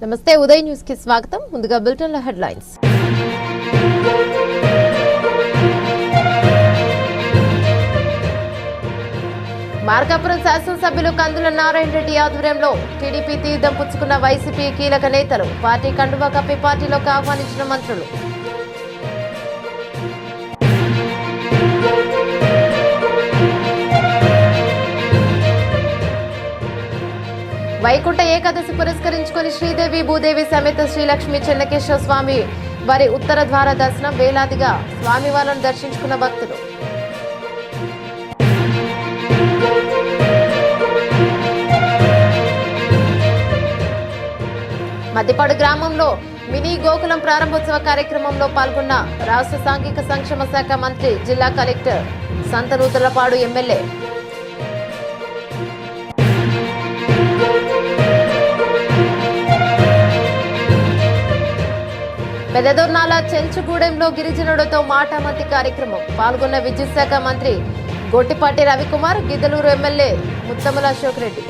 నమస్తే ఉదయ్ న్యూస్ కి స్వాగతం. ముందుగా బులెటిన్ లో హెడ్లైన్స్. మార్కాపురం శాసనసభ్యులు కందుల నారాయణ రెడ్డి ఆధ్వర్యంలో టీడీపీ తీర్థం పుచ్చుకున్న వైసీపీ కీలక నేతలు, పార్టీ కండువా కప్పి పార్టీలోకి ఆహ్వానించిన మంత్రులు. వైకుంఠ ఏకాదశి పురస్కరించుకుని శ్రీదేవి భూదేవి సమేత శ్రీలక్ష్మి చెన్నకేశ్వర స్వామి వారి ఉత్తర ద్వార దర్శనం. వేలాదిగా స్వామివారిని దర్శించుకున్న భక్తులు. మద్దిపాడు గ్రామంలో మినీ గోకులం ప్రారంభోత్సవ కార్యక్రమంలో పాల్గొన్న రాష్ట్ర సాంఘిక సంక్షేమ శాఖ మంత్రి, జిల్లా కలెక్టర్, సంతనూతలపాడు ఎమ్మెల్యే. పెదదొర్నాల చెంచుగూడెంలో గిరిజనుడితో మాటామంతి కార్యక్రమం. పాల్గొన్న విద్యుత్ శాఖ మంత్రి గొట్టిపాటి రవికుమార్, గిద్దలూరు ఎమ్మెల్యే ముత్తముల అశోక్ రెడ్డి.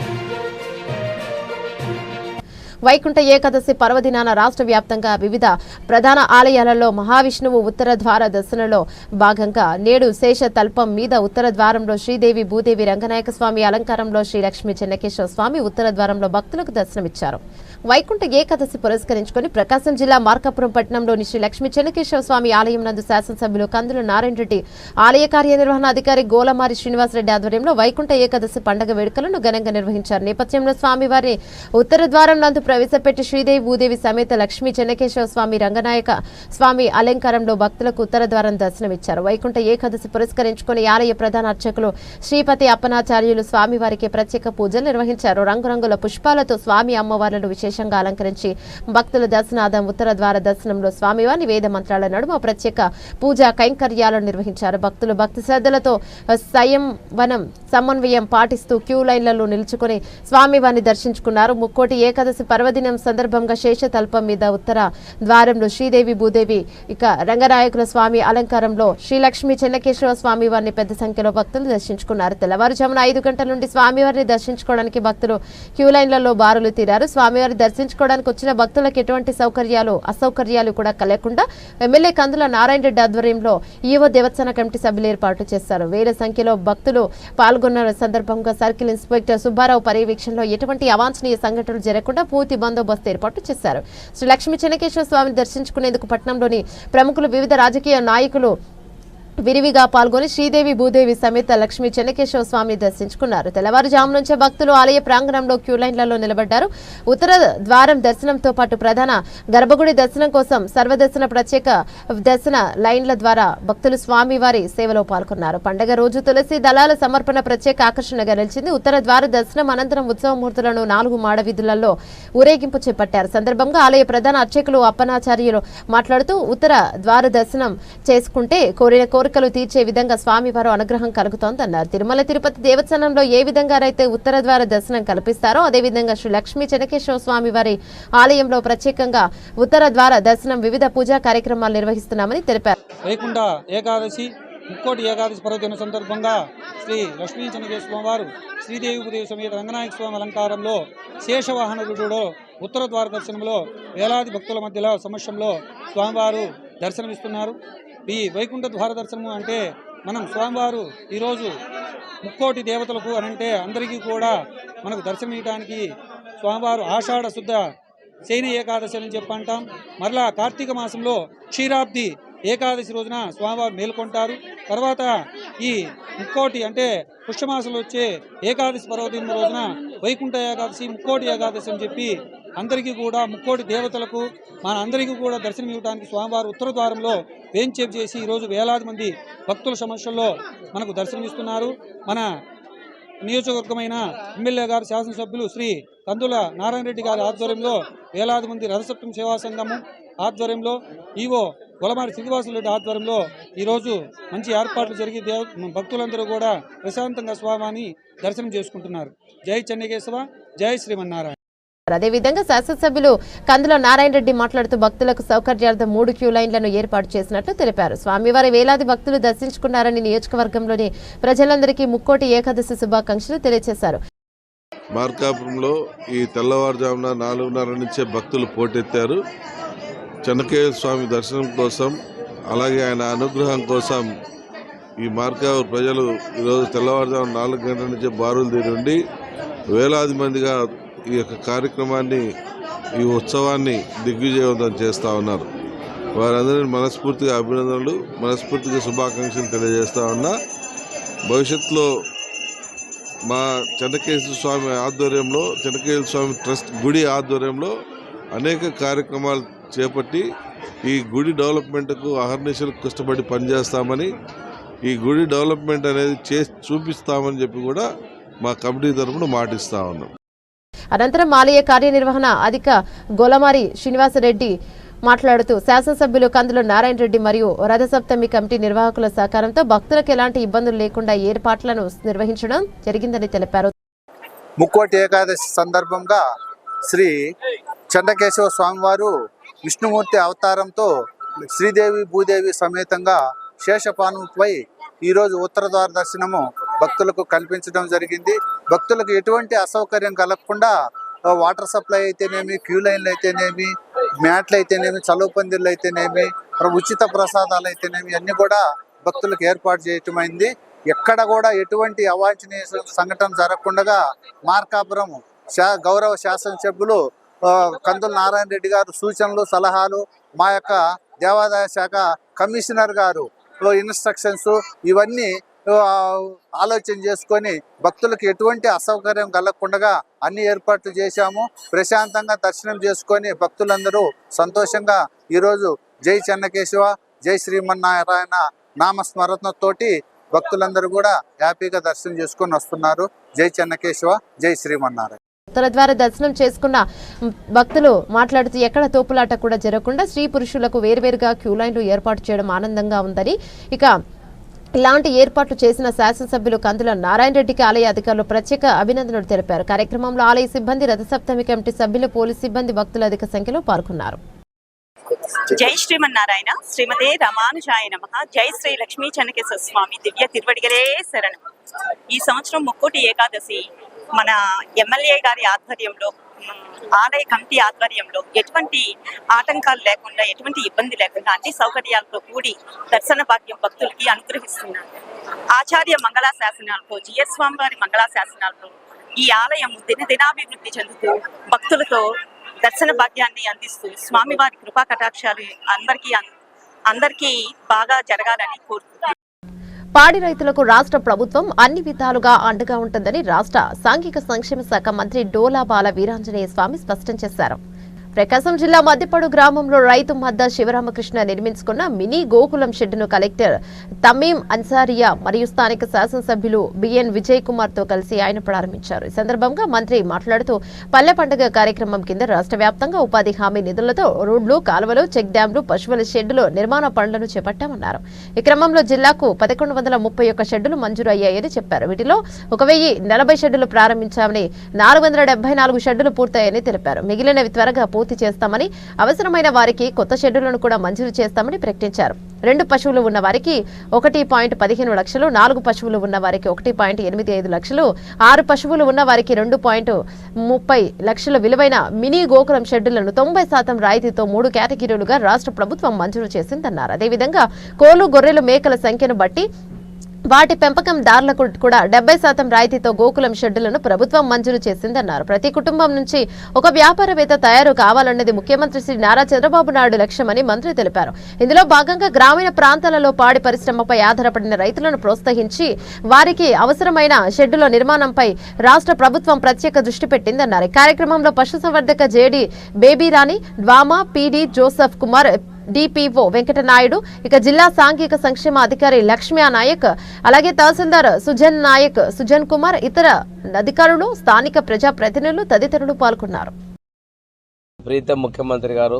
వైకుంఠ ఏకాదశి పర్వదినాన రాష్ట్ర వ్యాప్తంగా వివిధ ప్రధాన ఆలయాలలో మహావిష్ణువు ఉత్తర ద్వార దర్శనంలో భాగంగా నేడు శేష తల్పం మీద ఉత్తర ద్వారంలో శ్రీదేవి భూదేవి రంగనాయక స్వామి అలంకారంలో శ్రీలక్ష్మి చెన్నకేశ్వర స్వామి ఉత్తర ద్వారంలో భక్తులకు దర్శనమిచ్చారు. వైకుంఠ ఏకాదశి పురస్కరించుకుని ప్రకాశం జిల్లా మార్కాపురం పట్టణంలోని శ్రీలక్ష్మి చెన్నకేశ్వర స్వామి ఆలయం నందు శాసనసభ్యులు కందుల నారాయణ రెడ్డి, ఆలయ కార్యనిర్వహణాధికారి గోలమారి శ్రీనివాసరెడ్డి ఆధ్వర్యంలో వైకుంఠ ఏకాదశి పండుగ వేడుకలను ఘనంగా నిర్వహించారు. నేపథ్యంలో స్వామివారిని ఉత్తర ద్వారం నందు ప్రవేశపెట్టి శ్రీదేవి భూదేవి సమేత లక్ష్మీ చెన్నకేశ్వర స్వామి రంగనాయక స్వామి అలంకారంలో భక్తులకు ఉత్తర ద్వారం దర్శనమిచ్చారు. వైకుంఠ ఏకాదశి పురస్కరించుకుని ఆలయ ప్రధాన అర్చకులు శ్రీపతి అప్పనాచార్యులు స్వామివారికి ప్రత్యేక పూజలు నిర్వహించారు. రంగురంగుల పుష్పాలతో స్వామి అమ్మవార్లను విశేషంగా అలంకరించి భక్తుల దర్శనార్థం ఉత్తర ద్వార దర్శనంలో స్వామివారిని వేద మంత్రాల నడుమ ప్రత్యేక పూజా కైంకర్యాలను నిర్వహించారు. భక్తులు భక్తి శ్రద్ధలతో సంయమనం సమన్వయం పాటిస్తూ క్యూ లైన్లలో నిలుచుకుని స్వామివారిని దర్శించుకున్నారు. ముక్కోటి ఏకాదశి పర్వదినం సందర్భంగా శేషతల్పం మీద ఉత్తర ద్వారంలో శ్రీదేవి భూదేవి ఇక రంగనాయకుల స్వామి అలంకారంలో శ్రీలక్ష్మి చెన్నకేశ్వర స్వామి వారిని పెద్ద సంఖ్యలో భక్తులు దర్శించుకున్నారు. తెల్లవారుజామున 5 గంటల నుండి స్వామివారిని దర్శించుకోవడానికి భక్తులు క్యూ లైన్లలో బారులు తీరారు. స్వామివారిని దర్శించుకోవడానికి వచ్చిన భక్తులకు ఎటువంటి అసౌకర్యాలు కూడా కలగకుండా ఎమ్మెల్యే కందుల నారాయణ రెడ్డి ఆధ్వర్యంలో ఈవో దేవస్థాన కమిటీ సభ్యులు ఏర్పాటు చేశారు. వేల సంఖ్యలో భక్తులు పాల్గొన్న సందర్భంగా సర్కిల్ ఇన్స్పెక్టర్ సుబ్బారావు పర్యవేక్షణలో ఎటువంటి అవాంఛనీయ సంఘటనలు జరగకుండా పూర్తి బందోబస్తు ఏర్పాటు చేశారు. శ్రీ లక్ష్మీ చెన్నకేశ్వర స్వామిని దర్శించుకునేందుకు పట్టణంలోని ప్రముఖులు, వివిధ రాజకీయ నాయకులు విరివిగా పాల్గొని శ్రీదేవి భూదేవి సమేత లక్ష్మీ చెన్నకేశ్వర స్వామిని దర్శించుకున్నారు. తెల్లవారుజాము నుంచే భక్తులు ఆలయ ప్రాంగణంలో క్యూ లైన్లలో నిలబడ్డారు. ఉత్తర ద్వారం దర్శనంతో పాటు ప్రధాన గర్భగుడి దర్శనం కోసం సర్వదర్శన ప్రత్యేక దర్శన లైన్ల ద్వారా భక్తులు స్వామివారి సేవలో పాల్గొన్నారు. పండగ రోజు తులసి దళాల సమర్పణ ప్రత్యేక ఆకర్షణగా నిలిచింది. ఉత్తర ద్వార దర్శనం అనంతరం ఉత్సవమూర్తులను 4 మాడవీధులలో ఊరేగింపు చేపట్టారు. సందర్భంగా ఆలయ ప్రధాన అర్చకులు అప్పనాచార్యులు మాట్లాడుతూ ఉత్తర ద్వార దర్శనం చేసుకుంటే కోరిన కోరికలు తీర్చే విధంగా స్వామివారు అనుగ్రహం కలుగుతోందన్నారు. తిరుమల తిరుపతి దేవస్థానంలో ఏ విధంగానైతే ఉత్తర ద్వార దర్శనం కల్పిస్తారో అదేవిధంగా శ్రీ లక్ష్మీ చెన్నకేశ్వర స్వామి వారి ఆలయంలో ప్రత్యేకంగా ఉత్తర ద్వార దర్శనం వివిధ పూజా కార్యక్రమాలు నిర్వహిస్తున్నామని తెలిపారు. వైకుంఠ ఏకాదశి ముక్కోటి ఏకాదశి పర్వదిన సందర్భంగా శ్రీ లక్ష్మీ చెన్నకేశ్వర స్వామి వారు శ్రీదేవి భూదేవి సమేత రంగనాయక స్వామి అలంకారంలో శేషవాహనుడిలో ఉత్తర ద్వార దర్శనంలో వేలాది భక్తుల మధ్యలో సమక్షంలో స్వామివారు దర్శనమిస్తున్నారు. ఈ వైకుంఠ ద్వార దర్శనము అంటే మనం స్వామివారు ఈరోజు ముక్కోటి దేవతలకు అనంటే అందరికీ కూడా మనకు దర్శనమియడానికి స్వామివారు ఆషాఢ శుద్ధ శయన ఏకాదశి అని చెప్పి అంటాం. మరలా కార్తీక మాసంలో క్షీరాబ్ది ఏకాదశి రోజున స్వామివారు మేల్కొంటారు. తర్వాత ఈ ముక్కోటి అంటే పుష్యమాసంలో వచ్చే ఏకాదశి పర్వదినం రోజున వైకుంఠ ఏకాదశి, ముక్కోటి ఏకాదశి అని చెప్పి అందరికీ కూడా ముక్కోటి దేవతలకు మన అందరికీ కూడా దర్శనం ఇవ్వడానికి స్వామివారు ఉత్తర ద్వారంలో వేంచేపు చేసి ఈరోజు వేలాది మంది భక్తుల సమక్షంలో మనకు దర్శనమిస్తున్నారు. మన నియోజకవర్గమైన ఎమ్మెల్యే గారు, శాసనసభ్యులు శ్రీ కందుల నారాయణ రెడ్డి గారి ఆధ్వర్యంలో వేలాది మంది రథసప్తమి సేవా సంఘము ఆధ్వర్యంలో, ఈవో గొలమారి శ్రీనివాసరెడ్డి ఆధ్వర్యంలో ఈరోజు మంచి ఏర్పాట్లు జరిగి భక్తులందరూ కూడా ప్రశాంతంగా స్వామిని దర్శనం చేసుకుంటున్నారు. జై చెన్నకేశవ, జై శ్రీమన్నారాయణ. అదేవిధంగా శాసనసభ్యులు కందుల నారాయణ రెడ్డి మాట్లాడుతూ భక్తులకు సౌకర్యార్థం 3 క్యూ లైన్లను ఏర్పాటు చేసినట్లు తెలిపారు. స్వామివారి వేలాది భక్తులు దర్శించుకున్నారని నియోజకవర్గంలోని ప్రజలందరికీ ముక్కోటి ఏకాదశి శుభాకాంక్షలు తెలియజేశారు. మార్కాపురంలో ఈ తెల్లవారుజామున 4:30 నుంచే భక్తులు పోటెత్తారు. చెన్నకేశ్వర స్వామి దర్శనం కోసం, అలాగే ఆయన అనుగ్రహం కోసం ఈ మార్కాపురం ప్రజలు ఈరోజు తెల్లవారుజామున 4 గంటల నుంచే బారులు తీరి ఉండి వేలాది మందిగా ఈ యొక్క కార్యక్రమాన్ని, ఈ ఉత్సవాన్ని దిగ్విజయవంతం చేస్తూ ఉన్నారు. వారందరినీ మనస్ఫూర్తిగా అభినందనలు, మనస్ఫూర్తిగా శుభాకాంక్షలు తెలియజేస్తా ఉన్నా. భవిష్యత్తులో మా చెన్నకేశ్వర స్వామి ఆధ్వర్యంలో, చెన్నకేశ్వర స్వామి ట్రస్ట్ గుడి ఆధ్వర్యంలో అనేక కార్యక్రమాలు చేపట్టి ఈ గుడి డెవలప్మెంట్కు అహర్నిశలు కష్టపడి పనిచేస్తామని, ఈ గుడి డెవలప్మెంట్ అనేది చేసి చూపిస్తామని చెప్పి కూడా మా కమిటీ తరఫున మాటిస్తా ఉన్నాం. అనంతరం ఆలయ కార్యనిర్వహణ అధిక గొలమారి శ్రీనివాసరెడ్డి మాట్లాడుతూ శాసనసభ్యులు కందుల నారాయణ రెడ్డి మరియు రథసప్తమి కమిటీ నిర్వాహకుల సహకారంతో భక్తులకు ఎలాంటి ఇబ్బందులు లేకుండా ఏర్పాట్లను నిర్వహించడం జరిగిందని తెలిపారు. ముక్కోటి ఏకాదశి సందర్భంగా శ్రీ చెన్నకేశవ స్వామివారు విష్ణుమూర్తి అవతారంతో శ్రీదేవి భూదేవి సమేతంగా శేషపానుపై ఈరోజు ఉత్తర ద్వార దర్శనము భక్తులకు కల్పించడం జరిగింది. భక్తులకు ఎటువంటి అసౌకర్యం కలగకుండా వాటర్ సప్లై అయితేనేమి, క్యూ లైన్లు అయితేనేమి, మ్యాట్లు అయితేనేమి, చలువ పందిర్లు అయితేనేమి, ఉచిత ప్రసాదాలు అయితేనేమి అన్ని కూడా భక్తులకు ఏర్పాటు చేయటమైంది. ఎక్కడ కూడా ఎటువంటి అవాంఛనీయ సంఘటన జరగకుండా మార్కాపురం గౌరవ శాసనసభ్యులు కందుల నారాయణ రెడ్డి గారు సూచనలు, సలహాలు, మా యొక్క దేవాదాయ శాఖ కమిషనర్ గారు ఇన్స్ట్రక్షన్స్ ఇవన్నీ ఆలోచన చేసుకొని భక్తులకు ఎటువంటి అసౌకర్యం కలగకుండా అన్ని ఏర్పాట్లు చేశాము. ప్రశాంతంగా దర్శనం చేసుకొని భక్తులందరూ సంతోషంగా ఈరోజు జై చెన్నకేశవ, జై శ్రీమన్నారాయణ నామస్మరణతోటి భక్తులందరూ కూడా హ్యాపీగా దర్శనం చేసుకొని వస్తున్నారు. జై చెన్నకేశవ, జై శ్రీమన్నారాయణ. ఉత్తర ద్వార దర్శనం చేసుకున్న భక్తులు మాట్లాడుతూ ఎక్కడ తోపులాట కూడా జరగకుండా స్త్రీ పురుషులకు వేర్వేరుగా క్యూ లైన్లు ఏర్పాటు చేయడం ఆనందంగా ఉందని, ఇక ఇలాంటి ఏర్పాట్లు చేసిన శాసనసభ్యులు కందుల నారాయణ రెడ్డికి ఆలయ అధికారులు ప్రత్యేక అభినందనలు తెలిపారు. కార్యక్రమంలో ఆలయ సిబ్బంది, రథసప్తమి కమిటీ సభ్యులు, పోలీసు సిబ్బంది, భక్తులు అధిక సంఖ్యలో పాల్గొన్నారు. జై శ్రీమన్నారాయణ, శ్రీమతే రామానుజాయ నమః. జై శ్రీ లక్ష్మీ చెన్నకేశవ స్వామి దివ్య తిరువడిగలే శరణం. ఈ సంవత్సరం ముక్కోటి ఏకాదశి మన ఎమ్మెల్యే గారి ఆధ్వర్యంలో, ఆలయ కమిటీ ఆధ్వర్యంలో ఎటువంటి ఆటంకాలు లేకుండా, ఎటువంటి ఇబ్బంది లేకుండా అన్ని సౌకర్యాలతో కూడి దర్శన భాగ్యం భక్తులకి అనుగ్రహిస్తున్నారు. ఆచార్య మంగళా శాసనాలతో, జిఎస్ స్వామి వారి మంగళా శాసనాలతో ఈ ఆలయం దినాభివృద్ధి చెందుతూ భక్తులతో దర్శన భాగ్యాన్ని అందిస్తూ స్వామివారి కృపా కటాక్షాలు అందరికీ బాగా జరగాలని కోరుతున్నాను. పాడి రైతులకు రాష్ట్ర ప్రభుత్వం అన్ని విధాలుగా అండగా ఉంటుందని రాష్ట్ర సాంఘిక సంక్షేమ శాఖ మంత్రి డోలా బాల వీరాంజనేయ స్వామి స్పష్టం చేశారు. ప్రకాశం జిల్లా మద్దిపాడు గ్రామంలో రైతు మద్ద శివరామకృష్ణ నిర్మించుకున్న మినీ గోకులం షెడ్డును కలెక్టర్ తమీం అన్సారియా మరియు స్థానిక శాసనసభ్యులు బిఎన్ విజయ్ కుమార్ తో కలిసి ఆయన ప్రారంభించారు. ఈ సందర్భంగా మంత్రి మాట్లాడుతూ పల్లె పండుగ కార్యక్రమం కింద రాష్ట్ర వ్యాప్తంగా ఉపాధి హామీ నిధులతో రోడ్లు, కాలువలు, చెక్ డ్యాంలు, పశువుల షెడ్డులు నిర్మాణ పనులను చేపట్టామన్నారు. ఈ క్రమంలో జిల్లాకు 1131 షెడ్డులు మంజూరు అయ్యాయని చెప్పారు. వీటిలో 1040 షెడ్డులు ప్రారంభించామని, 474 షెడ్డులు పూర్తయ్యాయని తెలిపారు. మిగిలినవి త్వరగా పూర్తి చేస్తామని, అవసరమైన వారికి కొత్త షెడ్డులను కూడా మంజూరు చేస్తామని ప్రకటించారు. 2 పశువులు ఉన్న వారికి 1.15 లక్షలు, 4 పశువులు ఉన్న వారికి 1.85 లక్షలు, 6 పశువులు ఉన్న వారికి 2.30 లక్షల విలువైన మినీ గోకులం షెడ్డులను 90% రాయితీతో 3 కేటగిరీలుగా రాష్ట్ర ప్రభుత్వం మంజూరు చేసిందన్నారు. అదేవిధంగా కోళ్లు, గొర్రెలు, మేకల సంఖ్యను బట్టి వాటి పెంపకందారులకు కూడా 70% రాయితీతో గోకులం షెడ్డులను ప్రభుత్వం మంజూరు చేసిందన్నారు. ప్రతి కుటుంబం నుంచి ఒక వ్యాపారవేత్త తయారు కావాలన్నది ముఖ్యమంత్రి శ్రీ నారా చంద్రబాబు నాయుడు లక్ష్యమని మంత్రి తెలిపారు. ఇందులో భాగంగా గ్రామీణ ప్రాంతాలలో పాడి పరిశ్రమపై ఆధారపడిన రైతులను ప్రోత్సహించి వారికి అవసరమైన షెడ్డుల నిర్మాణంపై రాష్ట్ర ప్రభుత్వం ప్రత్యేక దృష్టి పెట్టిందన్నారు. ఈ కార్యక్రమంలో పశుసంవర్ధక JD Babyrani, DWAMA PD Joseph Kumar, DPO Venkatanaidu, ఇక జిల్లా సాంఘిక సంక్షేమ అధికారి లక్ష్మీ నాయక్, అలాగే తహసీల్దార్ సుజన్ నాయక్, సుజన్ కుమార్, ఇతర అధికారులు, స్థానిక ప్రజాప్రతినిధులు తదితరులు పాల్గొన్నారు. ప్రీతం ముఖ్యమంత్రి గారు,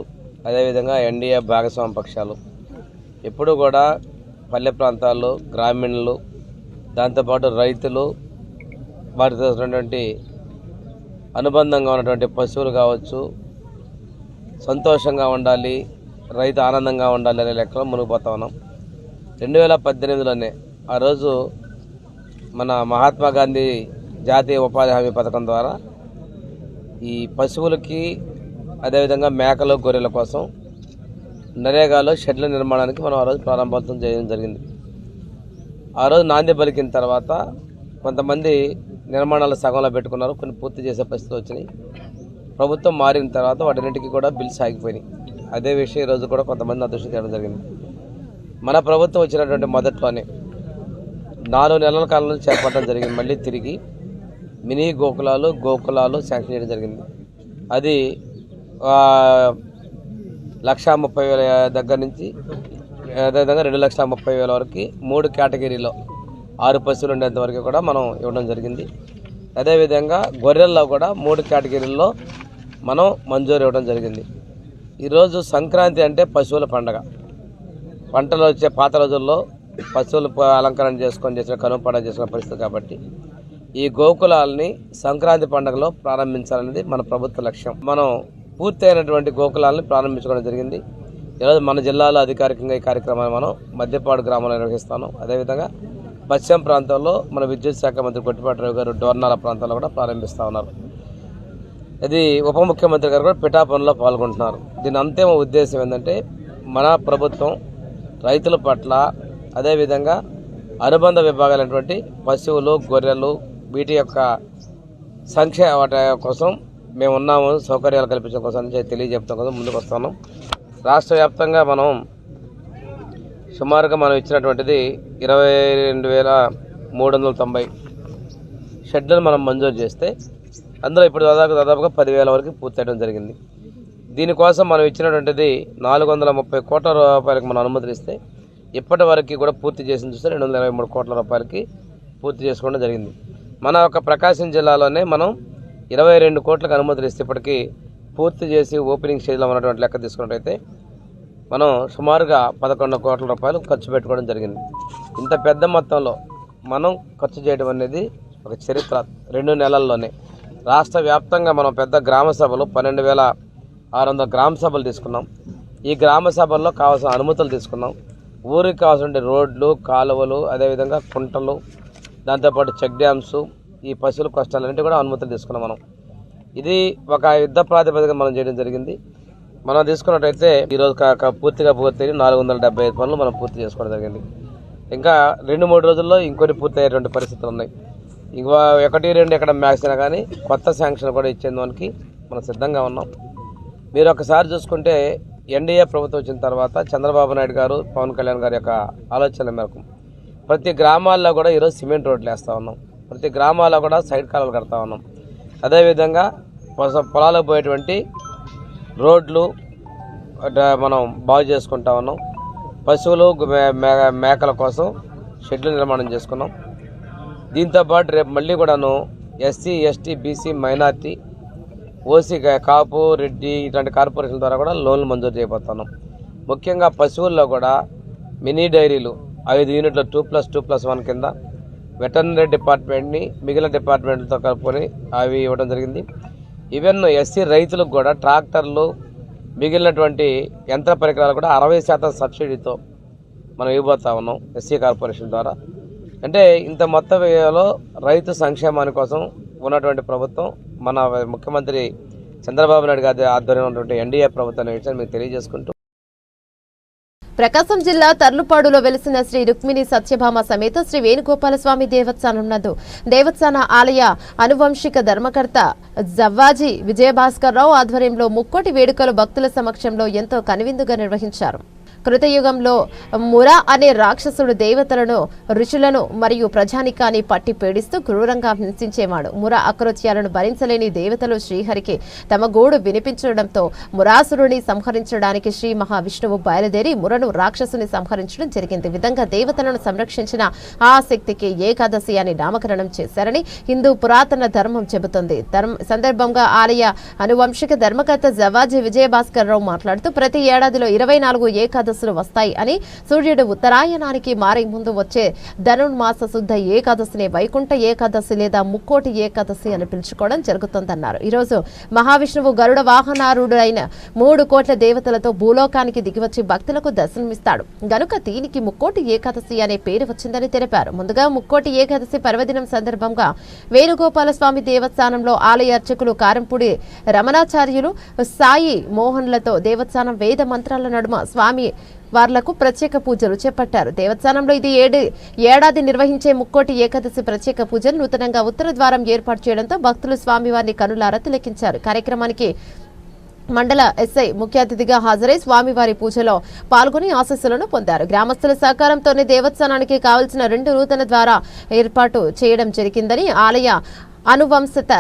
అదేవిధంగా ఎన్డీఏ భాగస్వామ్య పక్షాలు ఎప్పుడు కూడా పల్లె ప్రాంతాల్లో గ్రామీణులు, దాంతోపాటు రైతులు, వారితో ఉన్నటువంటి అనుబంధంగా ఉన్నటువంటి పశువులు కావచ్చు, సంతోషంగా ఉండాలి, రైతు ఆనందంగా ఉండాలి అనే లెక్కలో మునిగిపోతా ఉన్నాం. 2018లోనే ఆ రోజు మన మహాత్మా గాంధీ జాతీయ ఉపాధి హామీ పథకం ద్వారా ఈ పశువులకి అదేవిధంగా మేకలు గొర్రెల కోసం నరేగాలో షెడ్ల నిర్మాణానికి మనం ఆ రోజు ప్రారంభోత్సవం చేయడం జరిగింది. ఆ రోజు నాంది పలికిన తర్వాత కొంతమంది నిర్మాణాలు సగంలో పెట్టుకున్నారు, కొన్ని పూర్తి చేసే పరిస్థితులు వచ్చినాయి. ప్రభుత్వం మారిన తర్వాత వాటిన్నింటికి కూడా బిల్స్ ఆగిపోయినాయి. అదే విషయం ఈరోజు కూడా కొంతమంది అదృష్టి చేయడం జరిగింది. మన ప్రభుత్వం వచ్చినటువంటి మొదట్లోనే 4 నెలల కాలంలో చేపట్టడం జరిగింది. మళ్ళీ తిరిగి మినీ గోకులాలు శాంక్షన్ చేయడం జరిగింది. అది 1,30,000 దగ్గర నుంచి అదేవిధంగా 2,30,000 వరకు 3 కేటగిరీలో 6 పశువులు ఉండేంత వరకు కూడా మనం ఇవ్వడం జరిగింది. అదేవిధంగా గొర్రెల్లో కూడా 3 కేటగిరీల్లో మనం మంజూరు ఇవ్వడం జరిగింది. ఈరోజు సంక్రాంతి అంటే పశువుల పండగ. పంటలు వచ్చే పాత రోజుల్లో పశువులు అలంకరణ చేసుకొని చేసిన కనుమ పండుగ చేసిన పరిస్థితి కాబట్టి ఈ గోకులాలని సంక్రాంతి పండుగలో ప్రారంభించాలనేది మన ప్రభుత్వ లక్ష్యం. మనం పూర్తి అయినటువంటి గోకులాలని ప్రారంభించుకోవడం జరిగింది. ఈరోజు మన జిల్లాలో అధికారికంగా ఈ కార్యక్రమాన్ని మనం మధ్యపాడు గ్రామంలో నిర్వహిస్తాను. అదేవిధంగా పశ్చిమ ప్రాంతంలో మన విద్యుత్ శాఖ మంత్రి కొట్టిపాటి రావు గారు డోర్నాల ప్రాంతాల్లో కూడా ప్రారంభిస్తూ ఉన్నారు. ఇది ఉప ముఖ్యమంత్రి గారు కూడా పిఠాపురంలో పాల్గొంటున్నారు. దీని అంతిమ ఉద్దేశం ఏంటంటే మన ప్రభుత్వం రైతుల పట్ల అదేవిధంగా అనుబంధ విభాగాలైనటువంటి పశువులు గొర్రెలు వీటి యొక్క సంక్షేమ వాటి కోసం మేము ఉన్నాము, సౌకర్యాలు కల్పించడం కోసం తెలియజెప్పడం కోసం ముందుకు వస్తున్నాం. రాష్ట్ర వ్యాప్తంగా మనం సుమారుగా మనం ఇచ్చినటువంటిది 22,390 షెడ్లను మనం మంజూరు చేస్తే అందులో ఇప్పుడు దాదాపుగా 10,000 వరకు పూర్తయడం జరిగింది. దీనికోసం మనం ఇచ్చినటువంటిది 430 కోట్ల రూపాయలకు మనం అనుమతులు ఇస్తే ఇప్పటి వరకు కూడా పూర్తి చేసిన చూస్తే 223 కోట్ల రూపాయలకి పూర్తి చేసుకోవడం జరిగింది. మన యొక్క ప్రకాశం జిల్లాలోనే మనం 22 కోట్లకు అనుమతులు ఇస్తే ఇప్పటికీ పూర్తి చేసి ఓపెనింగ్ స్టేజ్లో ఉన్నటువంటి లెక్క తీసుకున్నట్టయితే మనం సుమారుగా 11 కోట్ల రూపాయలు ఖర్చు పెట్టుకోవడం జరిగింది. ఇంత పెద్ద మొత్తంలో మనం ఖర్చు చేయడం అనేది ఒక చరిత్ర. 2 నెలల్లోనే రాష్ట్ర వ్యాప్తంగా మనం పెద్ద గ్రామ సభలు 12,600 గ్రామ సభలు తీసుకున్నాం. ఈ గ్రామ సభల్లో కావాల్సిన అనుమతులు తీసుకున్నాం. ఊరికి కావాల్సిన రోడ్లు, కాలువలు, అదేవిధంగా కుంటలు, దాంతోపాటు చెక్ డ్యామ్స్, ఈ పశువుల కష్టాలన్నింటి కూడా అనుమతులు తీసుకున్నాం. మనం ఇది ఒక యుద్ధ ప్రాతిపదికన మనం చేయడం జరిగింది. మనం తీసుకున్నట్టయితే ఈరోజు పూర్తిగా పూర్తి 475 పనులు మనం పూర్తి చేసుకోవడం జరిగింది. ఇంకా 2-3 రోజుల్లో ఇంకొన్ని పూర్తి అయ్యేటువంటి పరిస్థితులు ఉన్నాయి. ఇంకా 1-2 ఎక్కడ మ్యాక్స్ అయినా కానీ కొత్త శాంక్షన్ కూడా ఇచ్చేందుకు మనం సిద్ధంగా ఉన్నాం. మీరు ఒకసారి చూసుకుంటే ఎన్డీఏ ప్రభుత్వం వచ్చిన తర్వాత చంద్రబాబు నాయుడు గారు, పవన్ కళ్యాణ్ గారి యొక్క ఆలోచనల మేరకు ప్రతి గ్రామాల్లో కూడా ఈరోజు సిమెంట్ రోడ్లు వేస్తూ ఉన్నాం. ప్రతి గ్రామాల్లో కూడా సైడ్ కాలువలు కడతా ఉన్నాం. అదేవిధంగా పొలాలకు పోయేటువంటి రోడ్లు మనం బాగు చేసుకుంటా ఉన్నాం. పశువులు మేకల కోసం షెడ్లు నిర్మాణం చేసుకున్నాం. దీంతోపాటు రేపు మళ్ళీ కూడాను SC, ST, BC, minority, OC, Kapu, Reddy ఇట్లాంటి కార్పొరేషన్ ద్వారా కూడా లోన్లు మంజూరు చేయబోతున్నాం. ముఖ్యంగా పశువుల్లో కూడా మినీ డైరీలు 5 యూనిట్ల 2+2+1 కింద వెటర్నరీ డిపార్ట్మెంట్ని మిగిలిన డిపార్ట్మెంట్లతో కలుపుకొని అవి ఇవ్వడం జరిగింది. ఈవెన్ ఎస్సీ రైతులకు కూడా ట్రాక్టర్లు మిగిలినటువంటి యంత్ర పరికరాలు కూడా 60% సబ్సిడీతో మనం ఇవ్వబోతా ఉన్నాం ఎస్సీ కార్పొరేషన్ ద్వారా. అంటే ఇంత మొత్తం వ్యయంలో రైతు సంక్షేమాని కోసం ఉన్నటువంటి ప్రభుత్వం మన ముఖ్యమంత్రి చంద్రబాబు నాయుడు గారి ఆధ్వర్యంలో ఉన్నటువంటి ఎన్డీఏ ప్రభుత్వం అనే విషయాన్ని మీకు తెలియజేసుకుంటూ ప్రకాశం జిల్లా తర్లుపాడులో వెలిసిన శ్రీ రుక్మిణి సత్యభామ సమేత శ్రీ వేణుగోపాలస్వామి దేవస్థానం నందు దేవస్థాన ఆలయ అనువంశిక ధర్మకర్త జవ్వాజీ విజయభాస్కర్ రావు ఆధ్వర్యంలో ముక్కోటి వేడుకలు భక్తుల సమక్షంలో ఎంతో కనువిందుగా నిర్వహించారు. కృతయుగంలో మురా అనే రాక్షసుడు దేవతలను, ఋషులను మరియు ప్రజానికాన్ని పట్టి పీడిస్తూ క్రూరంగా హింసించేవాడు. మురా అకృత్యాలను భరించలేని దేవతలు శ్రీహరికి తమ గోడు వినిపించడంతో మురాసురుని సంహరించడానికి శ్రీ మహావిష్ణువు బయలుదేరి మురను రాక్షసుని సంహరించడం జరిగింది. విధంగా దేవతలను సంరక్షించిన ఆ శక్తికి ఏకాదశి అని నామకరణం చేశారని హిందూ పురాతన ధర్మం చెబుతోంది. సందర్భంగా ఆలయ అనువంశిక ధర్మకర్త జవాజీ విజయభాస్కర్ రావు మాట్లాడుతూ ప్రతి ఏడాదిలో 24 ఏకాదశి ఏకాదశులు వస్తాయి అని, సూర్యుడు ఉత్తరాయణానికి మారే ముందు వచ్చే ధనుర్మాస శుద్ధ ఏకాదశిని వైకుంఠ ఏకాదశి లేదా ముక్కోటి ఏకాదశి అని పిలుచుకోవడం జరుగుతోందన్నారు. ఈరోజు మహావిష్ణువు గరుడ వాహనారూఢుడైన 3 కోట్ల దేవతలతో భూలోకానికి దిగివచ్చి భక్తులకు దర్శనమిస్తాడు గనుక దీనికి ముక్కోటి ఏకాదశి అనే పేరు వచ్చిందని తెలిపారు. ముందుగా ముక్కోటి ఏకాదశి పర్వదినం సందర్భంగా వేణుగోపాల స్వామి దేవస్థానంలో ఆలయ అర్చకులు కారంపూడి రమణాచార్యులు, సాయి మోహన్లతో దేవస్థానం వేద మంత్రాల నడుమ స్వామి వార్లకు ప్రత్యేక పూజలు చేపట్టారు. దేవస్థానంలో ఇది ఏడాది నిర్వహించే ముక్కోటి ఏకాదశి ప్రత్యేక పూజలు నూతనంగా ఉత్తర ద్వారం ఏర్పాటు చేయడంతో భక్తులు స్వామివారిని కనులారా తిలకించారు. కార్యక్రమానికి మండల ఎస్ఐ ముఖ్య అతిథిగా హాజరై స్వామివారి పూజలో పాల్గొని ఆశీస్సులను పొందారు. గ్రామస్తుల సహకారంతోనే దేవస్థానానికి కావలసిన 2 నూతన ద్వారా ఏర్పాటు చేయడం జరిగిందని ఆలయ అనువంశత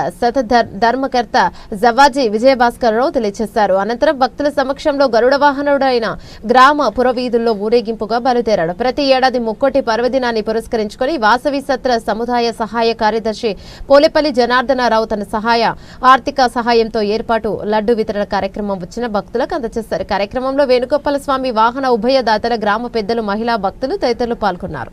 ధర్మకర్త జవాజీ విజయభాస్కరరావు తెలియజేశారు. అనంతరం భక్తుల సమక్షంలో గరుడ వాహనుడైన గ్రామ పురవీధుల్లో ఊరేగింపుగా బయలుదేరాడు. ప్రతి ఏడాది ముక్కోటి పర్వదినాన్ని పురస్కరించుకుని వాసవి సత్ర సముదాయ సహాయ కార్యదర్శి పోలేపల్లి జనార్దనరావు తన ఆర్థిక సహాయంతో ఏర్పాటు లడ్డు వితరణ కార్యక్రమం వచ్చిన భక్తులకు అందజేశారు. కార్యక్రమంలో వేణుగోపాల స్వామి వాహన ఉభయదాతల గ్రామ పెద్దలు, మహిళా భక్తులు తదితరులు పాల్గొన్నారు.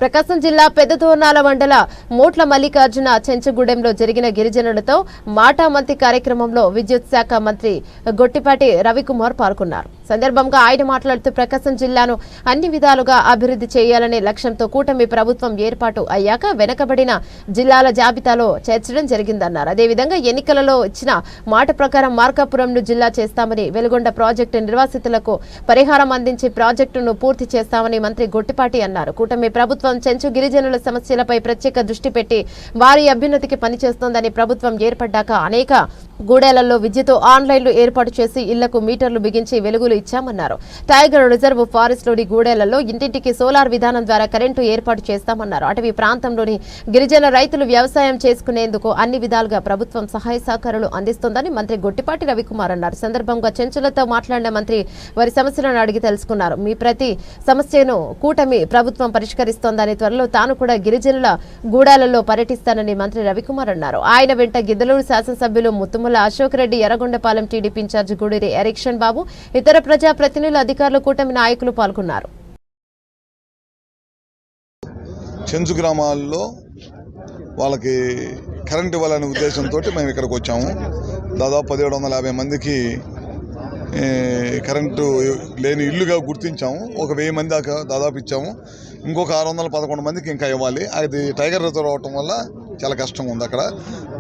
ప్రకాశం జిల్లా పెద్దదోర్నాల మండల మోట్ల మల్లికార్జున చెంచుగూడెంలో జరిగిన గిరిజనులతో మాటామంతి కార్యక్రమంలో విద్యుత్ శాఖ మంత్రి గొట్టిపాటి రవికుమార్ పాల్గొన్నారు. సందర్భంగా ఆయన మాట్లాడుతూ ప్రకాశం జిల్లాను అన్ని విధాలుగా అభివృద్ధి చేయాలనే లక్ష్యంతో కూటమి ప్రభుత్వం ఏర్పాటు అయ్యాక వెనకబడిన జిల్లాల జాబితాలో చేర్చడం జరిగిందన్నారు. అదేవిధంగా ఎన్నికలలో ఇచ్చిన మాట ప్రకారం మార్కాపురంను జిల్లా చేస్తామని, వెలుగొండ ప్రాజెక్టు నిర్వాసితులకు పరిహారం అందించి ప్రాజెక్టును పూర్తి చేస్తామని మంత్రి గొట్టిపాటి అన్నారు. కూటమి ప్రభుత్వం చెంచు గిరిజనుల సమస్యలపై ప్రత్యేక దృష్టి పెట్టి వారి అభ్యున్నతికి పనిచేస్తోందని, ప్రభుత్వం ఏర్పడ్డాక అనేక గూడెలలో విద్యుత్ ఆన్లైన్లు ఏర్పాటు చేసి ఇళ్లకు మీటర్లు బిగించి వెలుగులు ఇచ్చామన్నారు. టైగర్ రిజర్వ్ ఫారెస్ట్లోని గూడెలలో ఇంటింటికి సోలార్ విధానం ద్వారా కరెంటు ఏర్పాటు చేస్తామన్నారు. అటవీ ప్రాంతంలోని గిరిజన రైతులు వ్యవసాయం చేసుకునేందుకు అన్ని విధాలుగా ప్రభుత్వం సహాయ సహకారాలు అందిస్తోందని మంత్రి గొట్టిపాటి రవికుమార్ అన్నారు. సందర్భంగా చెంచులతో మాట్లాడిన మంత్రి వారి సమస్యలను అడిగి తెలుసుకున్నారు. మీ ప్రతి సమస్యను కూటమి ప్రభుత్వం పరిష్కరిస్తోందని, త్వరలో తాను కూడా గిరిజనుల గూడాలలో పర్యటిస్తానని మంత్రి రవికుమార్ అన్నారు. ఆయన వెంట గిద్దలూరు శాసనసభ్యులు ముత్తుముల అశోక్ రెడ్డి, ఎర్రగొండపాలెం టీడీపీ ఇన్ఛార్జ్ గూడూరి ఎరిక్షన్ బాబు, ఇతర ప్రజా ప్రతినిధులు, అధికారులు, కూటమి నాయకులు పాల్గొన్నారు. చెంచు గ్రామాల్లో వాళ్ళకి కరెంట్ ఇవ్వాలనే ఉద్దేశంతో మేము ఇక్కడికి వచ్చాము. దాదాపు 1750 మందికి కరెంటు లేని ఇల్లుగా గుర్తించాము. ఒక 1000 మంది దాకా దాదాపు ఇచ్చాము. ఇంకొక 611 మందికి ఇంకా ఇవ్వాలి. అది టైగర్ రిజర్వ్ అవటం వల్ల చాలా కష్టంగా ఉంది అక్కడ.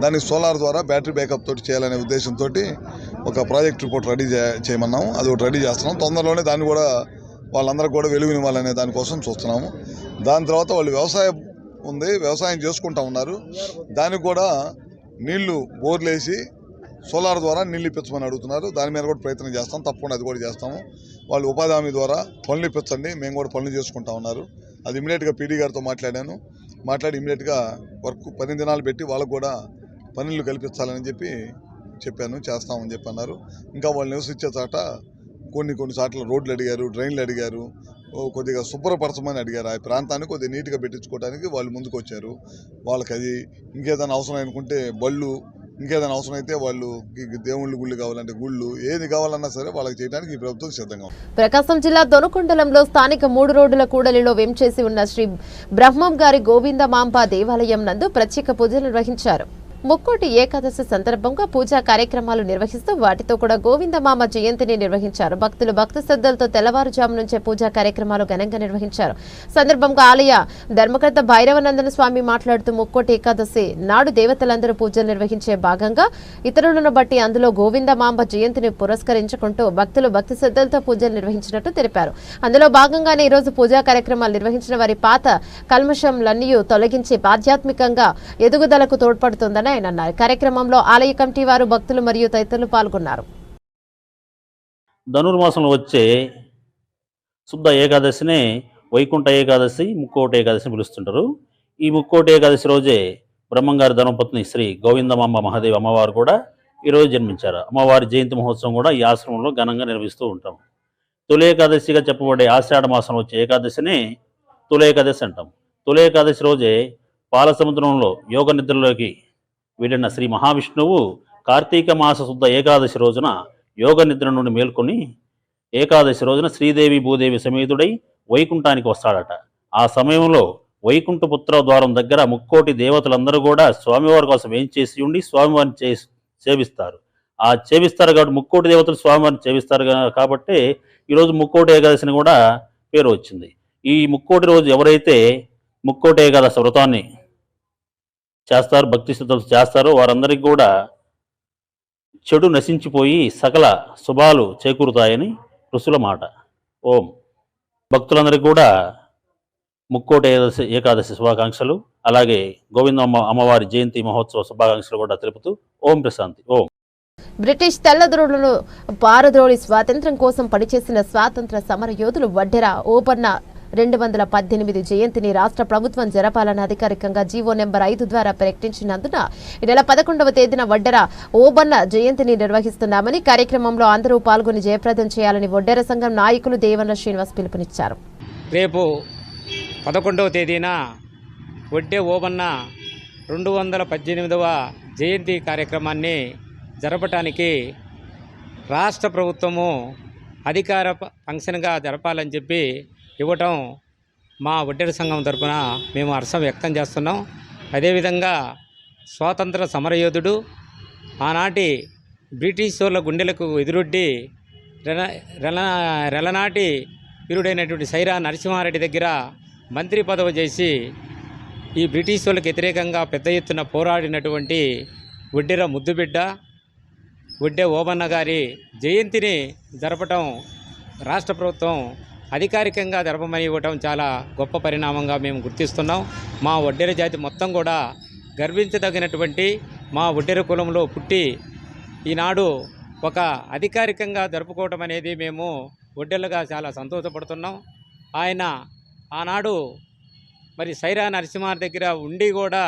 దాన్ని సోలార్ ద్వారా బ్యాటరీ బ్యాకప్ తోటి చేయాలనే ఉద్దేశంతో ఒక ప్రాజెక్ట్ రిపోర్ట్ రెడీ చేయమన్నాము. అది ఒకటి రెడీ చేస్తున్నాం. తొందరలోనే దాన్ని కూడా వాళ్ళందరికీ కూడా వెలుగునివ్వాలనే దానికోసం చూస్తున్నాము. దాని తర్వాత వాళ్ళు వ్యవసాయం చేసుకుంటా ఉన్నారు. దానికి కూడా నీళ్లు బోర్లేసి సోలార్ ద్వారా నీళ్ళు ఇప్పించమని అడుగుతున్నారు. దాని మీద కూడా ప్రయత్నం చేస్తాం. తప్పకుండా అది కూడా చేస్తాము. వాళ్ళు ఉపాధి హామీ ద్వారా పనులు ఇప్పించండి, మేము కూడా పనులు చేసుకుంటా ఉన్నారు. అది ఇమీడియట్గా పీడీ గారితో మాట్లాడి ఇమీడియట్గా పని దినాలు పెట్టి వాళ్ళకు కూడా పనులు కల్పించాలని చెప్పాను. చేస్తామని చెప్పి అన్నారు. ఇంకా వాళ్ళు నివసించే చాట కొన్ని చోట్ల రోడ్లు అడిగారు, డ్రైన్లు అడిగారు, కొద్దిగా శుభ్రపరచమని అడిగారు. ఆ ప్రాంతాన్ని కొద్దిగా నీట్గా పెట్టించుకోవడానికి వాళ్ళు ముందుకు వచ్చారు. వాళ్ళకి అది ఇంకేదైనా అవసరం అనుకుంటే బళ్ళు, ఇంకేదైనా అవసరం అయితే వాళ్ళు దేవుళ్ళు గుళ్ళు కావాలంటే గుళ్ళు, ఏది కావాలన్నా సరే వాళ్ళకి చేయడానికి ఈ ప్రభుత్వం సిద్ధంగా ఉంది. ప్రకాశం జిల్లా దొనకొండలంలో స్థానిక 3 రోడ్డుల కూడలిలో వేంచేసి ఉన్న శ్రీ బ్రహ్మం గారి గోవిందమాంబ దేవాలయం నందు ప్రత్యేక పూజలు నిర్వహించారు. ముక్కోటి ఏకాదశి సందర్భంగా పూజా కార్యక్రమాలు నిర్వహిస్తూ వాటితో కూడా గోవిందమామ జయంతిని నిర్వహించారు. భక్తులు భక్తి శ్రద్ధలతో తెల్లవారుజాము నుంచే పూజా కార్యక్రమాలు ఘనంగా నిర్వహించారు. సందర్భంగా ఆలయ ధర్మకర్త భైరవనందన స్వామి మాట్లాడుతూ ముక్కోటి ఏకాదశి నాడు దేవతలందరూ పూజలు నిర్వహించే భాగంగా ఇతరులను బట్టి అందులో గోవిందమాంబ జయంతిని పురస్కరించుకుంటూ భక్తులు భక్తి శ్రద్ధలతో పూజలు నిర్వహించినట్టు తెలిపారు. అందులో భాగంగానే ఈరోజు పూజా కార్యక్రమాలు నిర్వహించిన వారి పాత కల్మషంలన్నీ తొలగించి ఆధ్యాత్మికంగా ఎదుగుదలకు తోడ్పడుతుందని ఆయన అన్నారు. కార్యక్రమంలో ఆలయ కమిటీ వారు, భక్తులు మరియు తదితరులు పాల్గొన్నారు. ధనుర్మాసంలో వచ్చే శుద్ధ ఏకాదశినే వైకుంఠ ఏకాదశి, ముక్కోటి ఏకాదశి పిలుస్తుంటారు. ఈ ముక్కోటి ఏకాదశి రోజే బ్రహ్మంగారి ధర్మపత్ని శ్రీ గోవిందమాంబ మహాదేవి అమ్మవారు కూడా ఈరోజు జన్మించారు. అమ్మవారి జయంతి మహోత్సవం కూడా ఈ ఆశ్రమంలో ఘనంగా నిర్వహిస్తూ ఉంటాం. తొలి ఏకాదశిగా చెప్పబడే ఆషాఢ మాసం వచ్చే ఏకాదశినే తొలి ఏకాదశి అంటాం. తొలి ఏకాదశి రోజే పాలసముద్రంలో యోగ నిద్రలోకి వెళ్ళిన శ్రీ మహావిష్ణువు కార్తీక మాస శుద్ధ ఏకాదశి రోజున యోగ నిద్ర నుండి మేల్కొని ఏకాదశి రోజున శ్రీదేవి భూదేవి సమేతుడై వైకుంఠానికి వస్తాడట. ఆ సమయంలో వైకుంఠపుత్ర ద్వారం దగ్గర ముక్కోటి దేవతలందరూ కూడా స్వామివారి కోసం ఏం చేసి ఉండి స్వామివారిని సేవిస్తారు. ఆ సేవిస్తారు కాబట్టి ముక్కోటి దేవతలు స్వామివారిని సేవిస్తారు కాబట్టి ఈరోజు ముక్కోటి ఏకాదశిని కూడా పేరు వచ్చింది. ఈ ముక్కోటి రోజు ఎవరైతే ముక్కోటి ఏకాదశి వ్రతాన్ని చేస్తారు, భక్తి శ్రద్ధలు చేస్తారో వారందరికీ కూడా చెడు నశించిపోయి సకల శుభాలు చేకూరుతాయని ఋషుల మాట. ఓం. భక్తులందరికీ కూడా ముక్కోటి ఏకాదశి శుభాకాంక్షలు, అలాగే గోవిందమ్మ అమ్మవారి జయంతి మహోత్సవ శుభాకాంక్షలు కూడా తెలుపుతూ ఓం ప్రశాంతి. ఓం. బ్రిటిష్ తెల్లదొరలను పారద్రోడి స్వాతంత్ర్యం కోసం పనిచేసిన స్వాతంత్ర సమర యోధులు వడ్డెర ఓబన్న 218 జయంతిని రాష్ట్ర ప్రభుత్వం జరపాలని అధికారికంగా జీవో నెంబర్ 5 ద్వారా ప్రకటించినందున ఈ నెల 11వ తేదీన వడ్డెర ఓబన్న జయంతిని నిర్వహిస్తున్నామని, కార్యక్రమంలో అందరూ పాల్గొని జయప్రదం చేయాలని వడ్డెర సంఘం నాయకులు దేవన్న శ్రీనివాస్ పిలుపునిచ్చారు. రేపు 11వ తేదీన వడ్డే ఓబన్న 218వ జయంతి కార్యక్రమాన్ని జరపటానికి రాష్ట్ర ప్రభుత్వము అధికార ఫంక్షన్గా జరపాలని చెప్పి ఇవ్వటం మా వడ్డెర సంఘం తరఫున మేము హర్షం వ్యక్తం చేస్తున్నాం. అదేవిధంగా స్వాతంత్ర సమరయోధుడు, ఆనాటి బ్రిటిష్ వాళ్ళ గుండెలకు ఎదురొడ్డి రెలనాటి వీరుడైనటువంటి సైరా నరసింహారెడ్డి దగ్గర మంత్రి పదవి చేసి ఈ బ్రిటిష్ వాళ్ళకి వ్యతిరేకంగా పెద్ద ఎత్తున పోరాడినటువంటి వడ్డెర ముద్దుబిడ్డ వడ్డే ఓబన్న గారి జయంతిని జరపటం రాష్ట్ర ప్రభుత్వం అధికారికంగా జరపమని ఇవ్వటం చాలా గొప్ప పరిణామంగా మేము గుర్తిస్తున్నాం. మా వడ్డెర జాతి మొత్తం కూడా గర్వించదగినటువంటి మా వడ్డెర కులంలో పుట్టి ఈనాడు ఒక అధికారికంగా జరుపుకోవటం అనేది మేము వడ్డెర్లుగా చాలా సంతోషపడుతున్నాం. ఆయన ఆనాడు మరి సైరా నరసింహార్ దగ్గర ఉండి కూడా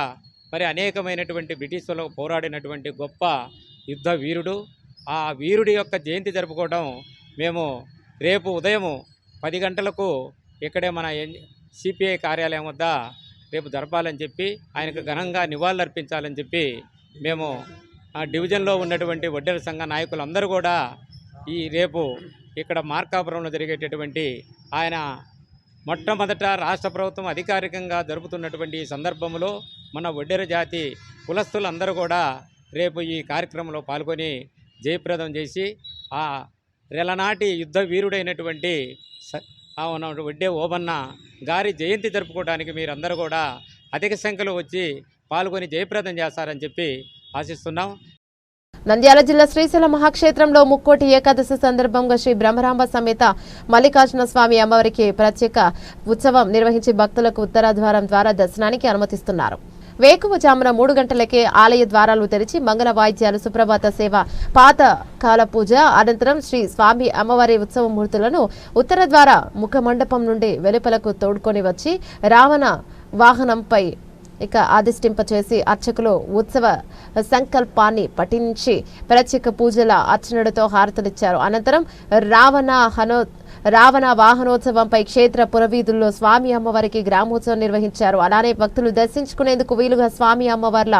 మరి అనేకమైనటువంటి బ్రిటిష్ వాళ్ళకు పోరాడినటువంటి గొప్ప యుద్ధ వీరుడు. ఆ వీరుడి యొక్క జయంతి జరుపుకోవడం మేము రేపు ఉదయం 10 గంటలకు ఇక్కడే మన సిపిఐ కార్యాలయం వద్ద రేపు జరపాలని చెప్పి ఆయనకు ఘనంగా నివాళులర్పించాలని చెప్పి మేము ఆ డివిజన్లో ఉన్నటువంటి వడ్డెర సంఘ నాయకులందరూ కూడా ఈ రేపు ఇక్కడ మార్కాపురంలో జరిగేటటువంటి ఆయన మొట్టమొదట రాష్ట్ర ప్రభుత్వం అధికారికంగా జరుపుతున్నటువంటి ఈ సందర్భంలో మన వడ్డెర జాతి కులస్తులందరూ కూడా రేపు ఈ కార్యక్రమంలో పాల్గొని జయప్రదం చేసి ఆ రెలనాటి యుద్ధ వీరుడైనటువంటి వడ్డే ఓబన్న గారి జయంతి జరుపుకోవడానికి మీరందరూ కూడా అధిక సంఖ్యలో వచ్చి పాల్గొని జయప్రదం చేస్తారని చెప్పి ఆశిస్తున్నాం. నంద్యాల జిల్లా శ్రీశైల మహాక్షేత్రంలో ముక్కోటి ఏకాదశి సందర్భంగా శ్రీ బ్రహ్మరాంబ సమేత మల్లికార్జున స్వామి అమ్మవారికి ప్రత్యేక ఉత్సవం నిర్వహించి భక్తులకు ఉత్తరద్వారం ద్వారా దర్శనానికి అనుమతిస్తున్నారు. వేకువజామున 3 గంటలకే ఆలయ ద్వారాలు తెరిచి మంగళ వాయిద్యాలు, సుప్రభాత సేవ, పాత కాల పూజ అనంతరం శ్రీ స్వామి అమ్మవారి ఉత్సవ మూర్తులను ఉత్తర ద్వార ముఖ మండపం నుండి వెలుపలకు తోడుకొని వచ్చి రావణ వాహనంపై అధిష్టింపచేసి అర్చకులు ఉత్సవ సంకల్పాన్ని పఠించి ప్రత్యేక పూజల అర్చనలతో హారతులిచ్చారు. అనంతరం రావణ వాహనోత్సవంపై క్షేత్ర పురవీధుల్లో స్వామి అమ్మవారికి గ్రామోత్సవం నిర్వహించారు. అలానే భక్తులు దర్శించుకునేందుకు వీలుగా స్వామి అమ్మవార్ల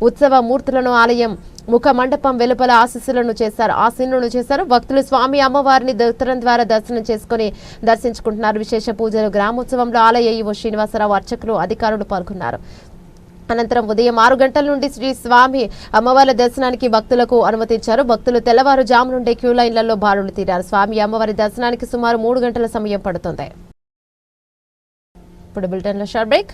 ఉత్సవ మూర్తులను ఆలయం ముఖ మండపం వెలుపల ఆశీస్సులను చేశారు. భక్తులు స్వామి అమ్మవారిని ఉత్తరం ద్వారా దర్శనం చేసుకుని దర్శించుకుంటున్నారు. విశేష పూజలు గ్రామోత్సవంలో ఆలయ ఈవో శ్రీనివాసరావు, అర్చకులు, అధికారులు పాల్గొన్నారు. అనంతరం ఉదయం 6 గంటల నుండి శ్రీ స్వామి అమ్మవార్ల దర్శనానికి భక్తులకు అనుమతించారు. భక్తులు తెల్లవారుజాము నుండి క్యూ లైన్లలో బారులు తీరారు. స్వామి అమ్మవారి దర్శనానికి సుమారు 3 గంటల సమయం పడుతుంది. ఇప్పుడు బులెటిన్లో షార్ట్ బ్రేక్.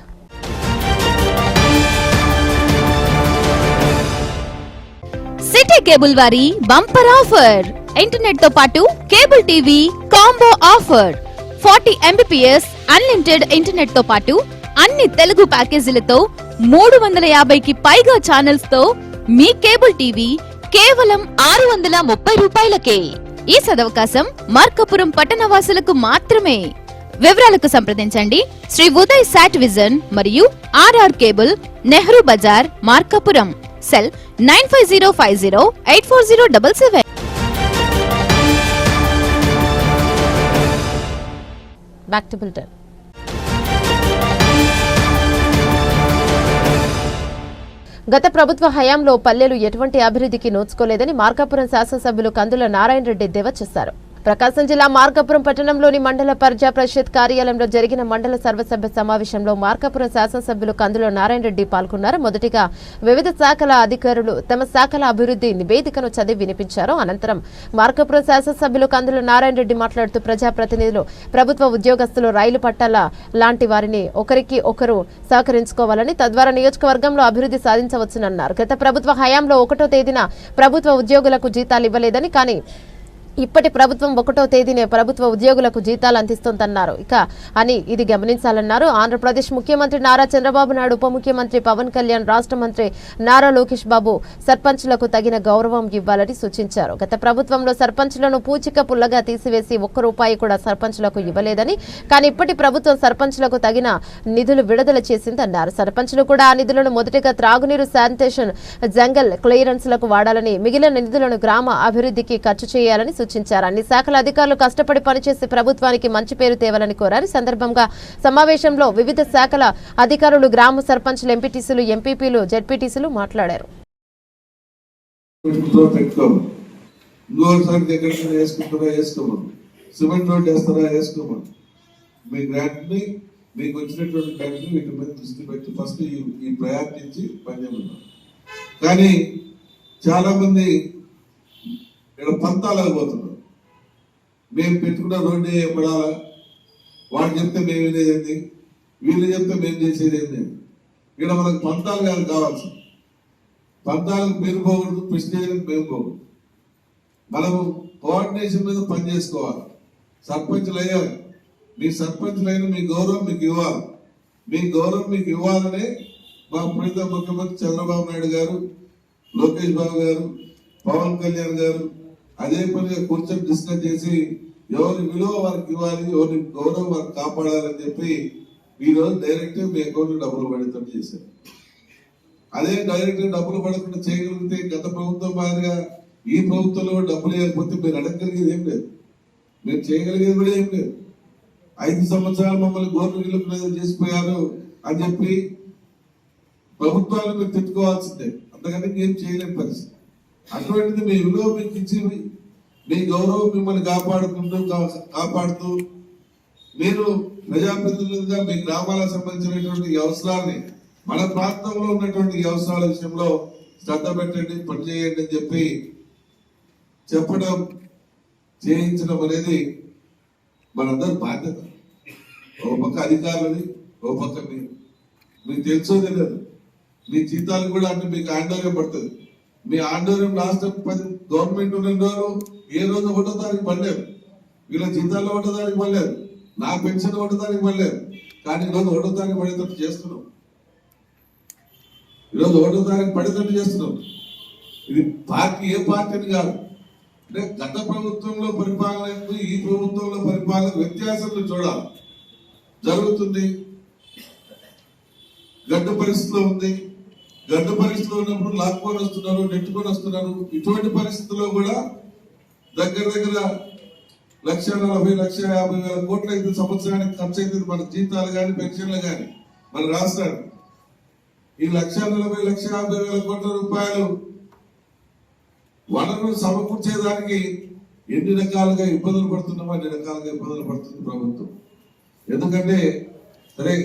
సిటీ కేబుల్ వారి బంపర్ ఆఫర్, ఇంటర్నెట్ తో పాటు cable TV combo offer. 40 Mbps unlimited internet తో పాటు అన్ని తెలుగు ప్యాకేజీలతో 350కి పైగా ఛానల్స్ తో మీ కేబుల్ టీవీ కేవలం 630 రూపాయలకే. ఈ సదవకాశం మార్కాపురం పట్టణవాసులకు మాత్రమే. వివరాలకు సంప్రదించండి శ్రీ ఉదయ్ సాట్ విజన్ మరియు RR cable, Nehru Bazar, Markapuram. Cell 9505084077. Back to bulletin. గత ప్రభుత్వ హయాంలో పల్లెలు ఎటువంటి అభివృద్ధికి నోచుకోలేదని మార్కాపురం శాసనసభ్యులు కందుల నారాయణ రెడ్డి దేవ చేశారు. ప్రకాశం జిల్లా మార్కాపురం పట్టణంలోని మండల ప్రజా పరిషత్ కార్యాలయంలో జరిగిన మండల సర్వసభ్య సమావేశంలో మార్కాపురం శాసనసభ్యులు కందుల నారాయణ రెడ్డి పాల్గొన్నారు. మొదటిగా వివిధ శాఖల అధికారులు తమ శాఖల అభివృద్ధి నివేదికను చదివి వినిపించారు. అనంతరం మార్కాపురం శాసనసభ్యులు కందుల నారాయణ రెడ్డి మాట్లాడుతూ ప్రజాప్రతినిధులు, ప్రభుత్వ ఉద్యోగస్తులు, రైలు పట్టాల లాంటి వారిని ఒకరికి ఒకరు సహకరించుకోవాలని, తద్వారా నియోజకవర్గంలో అభివృద్ధి సాధించవచ్చునన్నారు. గత ప్రభుత్వ హయాంలో 1వ తేదీన ప్రభుత్వ ఉద్యోగులకు జీతాలు ఇవ్వలేదని, కానీ ఇప్పటి ప్రభుత్వం 1వ తేదీనే ప్రభుత్వ ఉద్యోగులకు జీతాలు అందిస్తోందన్నారు. ఇది గమనించాలన్నారు. ఆంధ్రప్రదేశ్ ముఖ్యమంత్రి నారా చంద్రబాబు నాయుడు, ఉప ముఖ్యమంత్రి పవన్ కళ్యాణ్, రాష్ట్ర మంత్రి నారా లోకేష్ బాబు సర్పంచ్లకు తగిన గౌరవం ఇవ్వాలని సూచించారు. గత ప్రభుత్వంలో సర్పంచ్లను పూచిక పుల్లగా తీసివేసి ₹1 కూడా సర్పంచ్లకు ఇవ్వలేదని, కానీ ఇప్పటి ప్రభుత్వం సర్పంచ్లకు తగిన నిధులు విడుదల చేసిందన్నారు. సర్పంచ్లు కూడా ఆ నిధులను మొదటిగా త్రాగునీరు, శానిటేషన్, జంగల్ క్లియరెన్స్లకు వాడాలని, మిగిలిన నిధులను గ్రామ అభివృద్ధికి ఖర్చు చేయాలని సూచించారు. అన్ని శాఖల అధికారులు కష్టపడి పనిచేసి ప్రభుత్వానికి మంచి పేరు తేవాలని కోరారు. సందర్భంగా సమావేశంలో వివిధ శాఖల అధికారులు, గ్రామ సర్పంచ్లు, ఎంపీటీసీలు, ఎంపీపీలు, జెడ్పీటీసీలు మాట్లాడారు. సిమెంట్ రోడ్ వేస్తారా, వేసుకోమని మీ గ్రాంట్ ని, మీకు వచ్చినటువంటి గ్రాంట్ ని వీటి మీద దృష్టి పెట్టి ఫస్ట్ ఈ ప్రయాణించి పనిచేయమన్నారు. కానీ చాలా మంది ఇక్కడ పంతాలకు పోతున్నారు. మేము పెట్టుకున్న రోడ్డు పడాలా, వాడు చెప్తే మేము వినేది, వీళ్ళు చెప్తే మేము చేసేది ఏంటి. ఇక్కడ మనకు పంతాలు కావాల్సి, పంతాలకు మీరు పోకూడదు, ప్రెస్టేజ్లకు మేము పోకూడదు. మనము కోఆర్డినేషన్ మీద పని చేసుకోవాలి. సర్పంచ్లు అయ్యారు, మీ సర్పంచ్లైన మీ గౌరవం మీకు ఇవ్వాలి. మీ గౌరవం మీకు ఇవ్వాలనే మా ప్రీత ముఖ్యమంత్రి చంద్రబాబు నాయుడు గారు, లోకేష్ బాబు గారు, పవన్ కళ్యాణ్ గారు అదే పనిగా కూర్చొని డిస్కస్ చేసి ఎవరి విలువ వారికి ఇవ్వాలి, ఎవరి గౌరవం వారికి కాపాడాలని చెప్పి ఈరోజు డైరెక్ట్ మీ అకౌంట్ డబ్బులు పడేటట్టు చేశారు. అదే డైరెక్ట్ డబ్బులు పడకుండా చేయగలిగితే గత ప్రభుత్వం మాదిరిగా ఈ ప్రభుత్వంలో డబ్బులు లేకపోతే మీరు అడగగలిగేది ఏం లేదు, మీరు చేయగలిగేది కూడా ఏం లేదు. 5 సంవత్సరాలు మమ్మల్ని గవర్నమెంట్ చేసిపోయారు అని చెప్పి ప్రభుత్వాలను మీరు తిట్టుకోవాల్సిందే, అంతకంటే ఏం చేయలేని పరిస్థితి. అటువంటిది మీ విలువ మీకు ఇచ్చి మీ గౌరవం మిమ్మల్ని కాపాడుతూ మీరు ప్రజాప్రతినిధులుగా మీ గ్రామాలకు సంబంధించినటువంటి అవసరాన్ని, మన ప్రాంతంలో ఉన్నటువంటి అవసరాల విషయంలో శ్రద్ధ పెట్టండి, పనిచేయండి అని చెప్పి చెప్పడం, చేయించడం అనేది మనందరి బాధ్యత. ఒక పక్క అధికారులది, ఒక పక్క మీకు తెలుసో తెలియదు, మీ జీతాలు కూడా అంటే మీకు ఆందోళన పడుతుంది. మీ ఆందోళన రాష్ట్ర గవర్నమెంట్ ఉన్న రోజు ఏ రోజు 1వ తారీఖు పడలేదు, వీళ్ళ జీతాల్లో 1వ తారీఖు పడలేదు, నా పెన్షన్ 1వ తారీఖు పడలేదు. కానీ ఈరోజు 1వ తారీఖు పడేటట్టు చేస్తున్నాం. ఈరోజు 1వ తారీఖు పడేటట్టు చేస్తున్నాం. ఇది ఏ పార్టీని కాదు, అంటే గత ప్రభుత్వంలో పరిపాలనకు ఈ ప్రభుత్వంలో పరిపాలన వ్యత్యాసాలు చూడాలి. జరుగుతుంది, గడ్డ పరిస్థితిలో ఉంది. గడ్డ పరిస్థితిలో ఉన్నప్పుడు లాక్కొని వస్తున్నారు, నెట్టుకొని వస్తున్నారు. ఇటువంటి పరిస్థితుల్లో కూడా దగ్గర 1,40,00,50,000 కోట్లు అయితే సంవత్సరానికి ఖర్చు అవుతుంది మన జీతాలు కానీ, పెన్షన్లు కానీ మన రాష్ట్రానికి. ఈ 1,40,00,50,000 కోట్ల రూపాయలు వనరులు సమకూర్చేదానికి ఎన్ని రకాలుగా ఇబ్బందులు పడుతున్నామో అన్ని రకాలుగా ఇబ్బందులు పడుతుంది ప్రభుత్వం. ఎందుకంటే సరే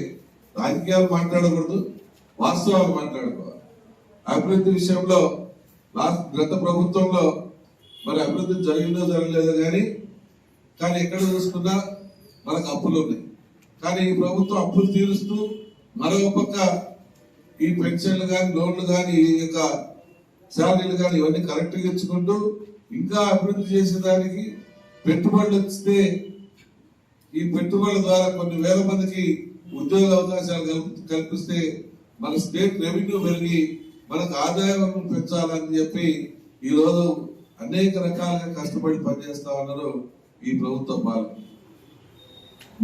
రాజకీయాలు మాట్లాడకూడదు, వాస్తవాలు మాట్లాడుకోవాలి. అభివృద్ధి విషయంలో గత ప్రభుత్వంలో మరి అభివృద్ధి జరిగిందో జరగలేదో కానీ ఎక్కడ చూసుకున్నా మనకు అప్పులు ఉన్నాయి. కానీ ఈ ప్రభుత్వం అప్పులు తీరుస్తూ మరో పక్క ఈ పెన్షన్లు కానీ, లోన్లు కానీ, ఈ యొక్క శాలరీలు కానీ ఇవన్నీ కరెక్ట్గా ఇచ్చుకుంటూ ఇంకా అభివృద్ధి చేసేదానికి పెట్టుబడులు వస్తే ఈ పెట్టుబడుల ద్వారా కొన్ని వేల మందికి ఉద్యోగ అవకాశాలు కల్పిస్తే మన స్టేట్ రెవెన్యూ పెరిగి మనకు ఆదాయం పెంచాలని చెప్పి ఈరోజు అనేక రకాలుగా కష్టపడి పనిచేస్తా ఉన్నారు ఈ ప్రభుత్వ పాలన.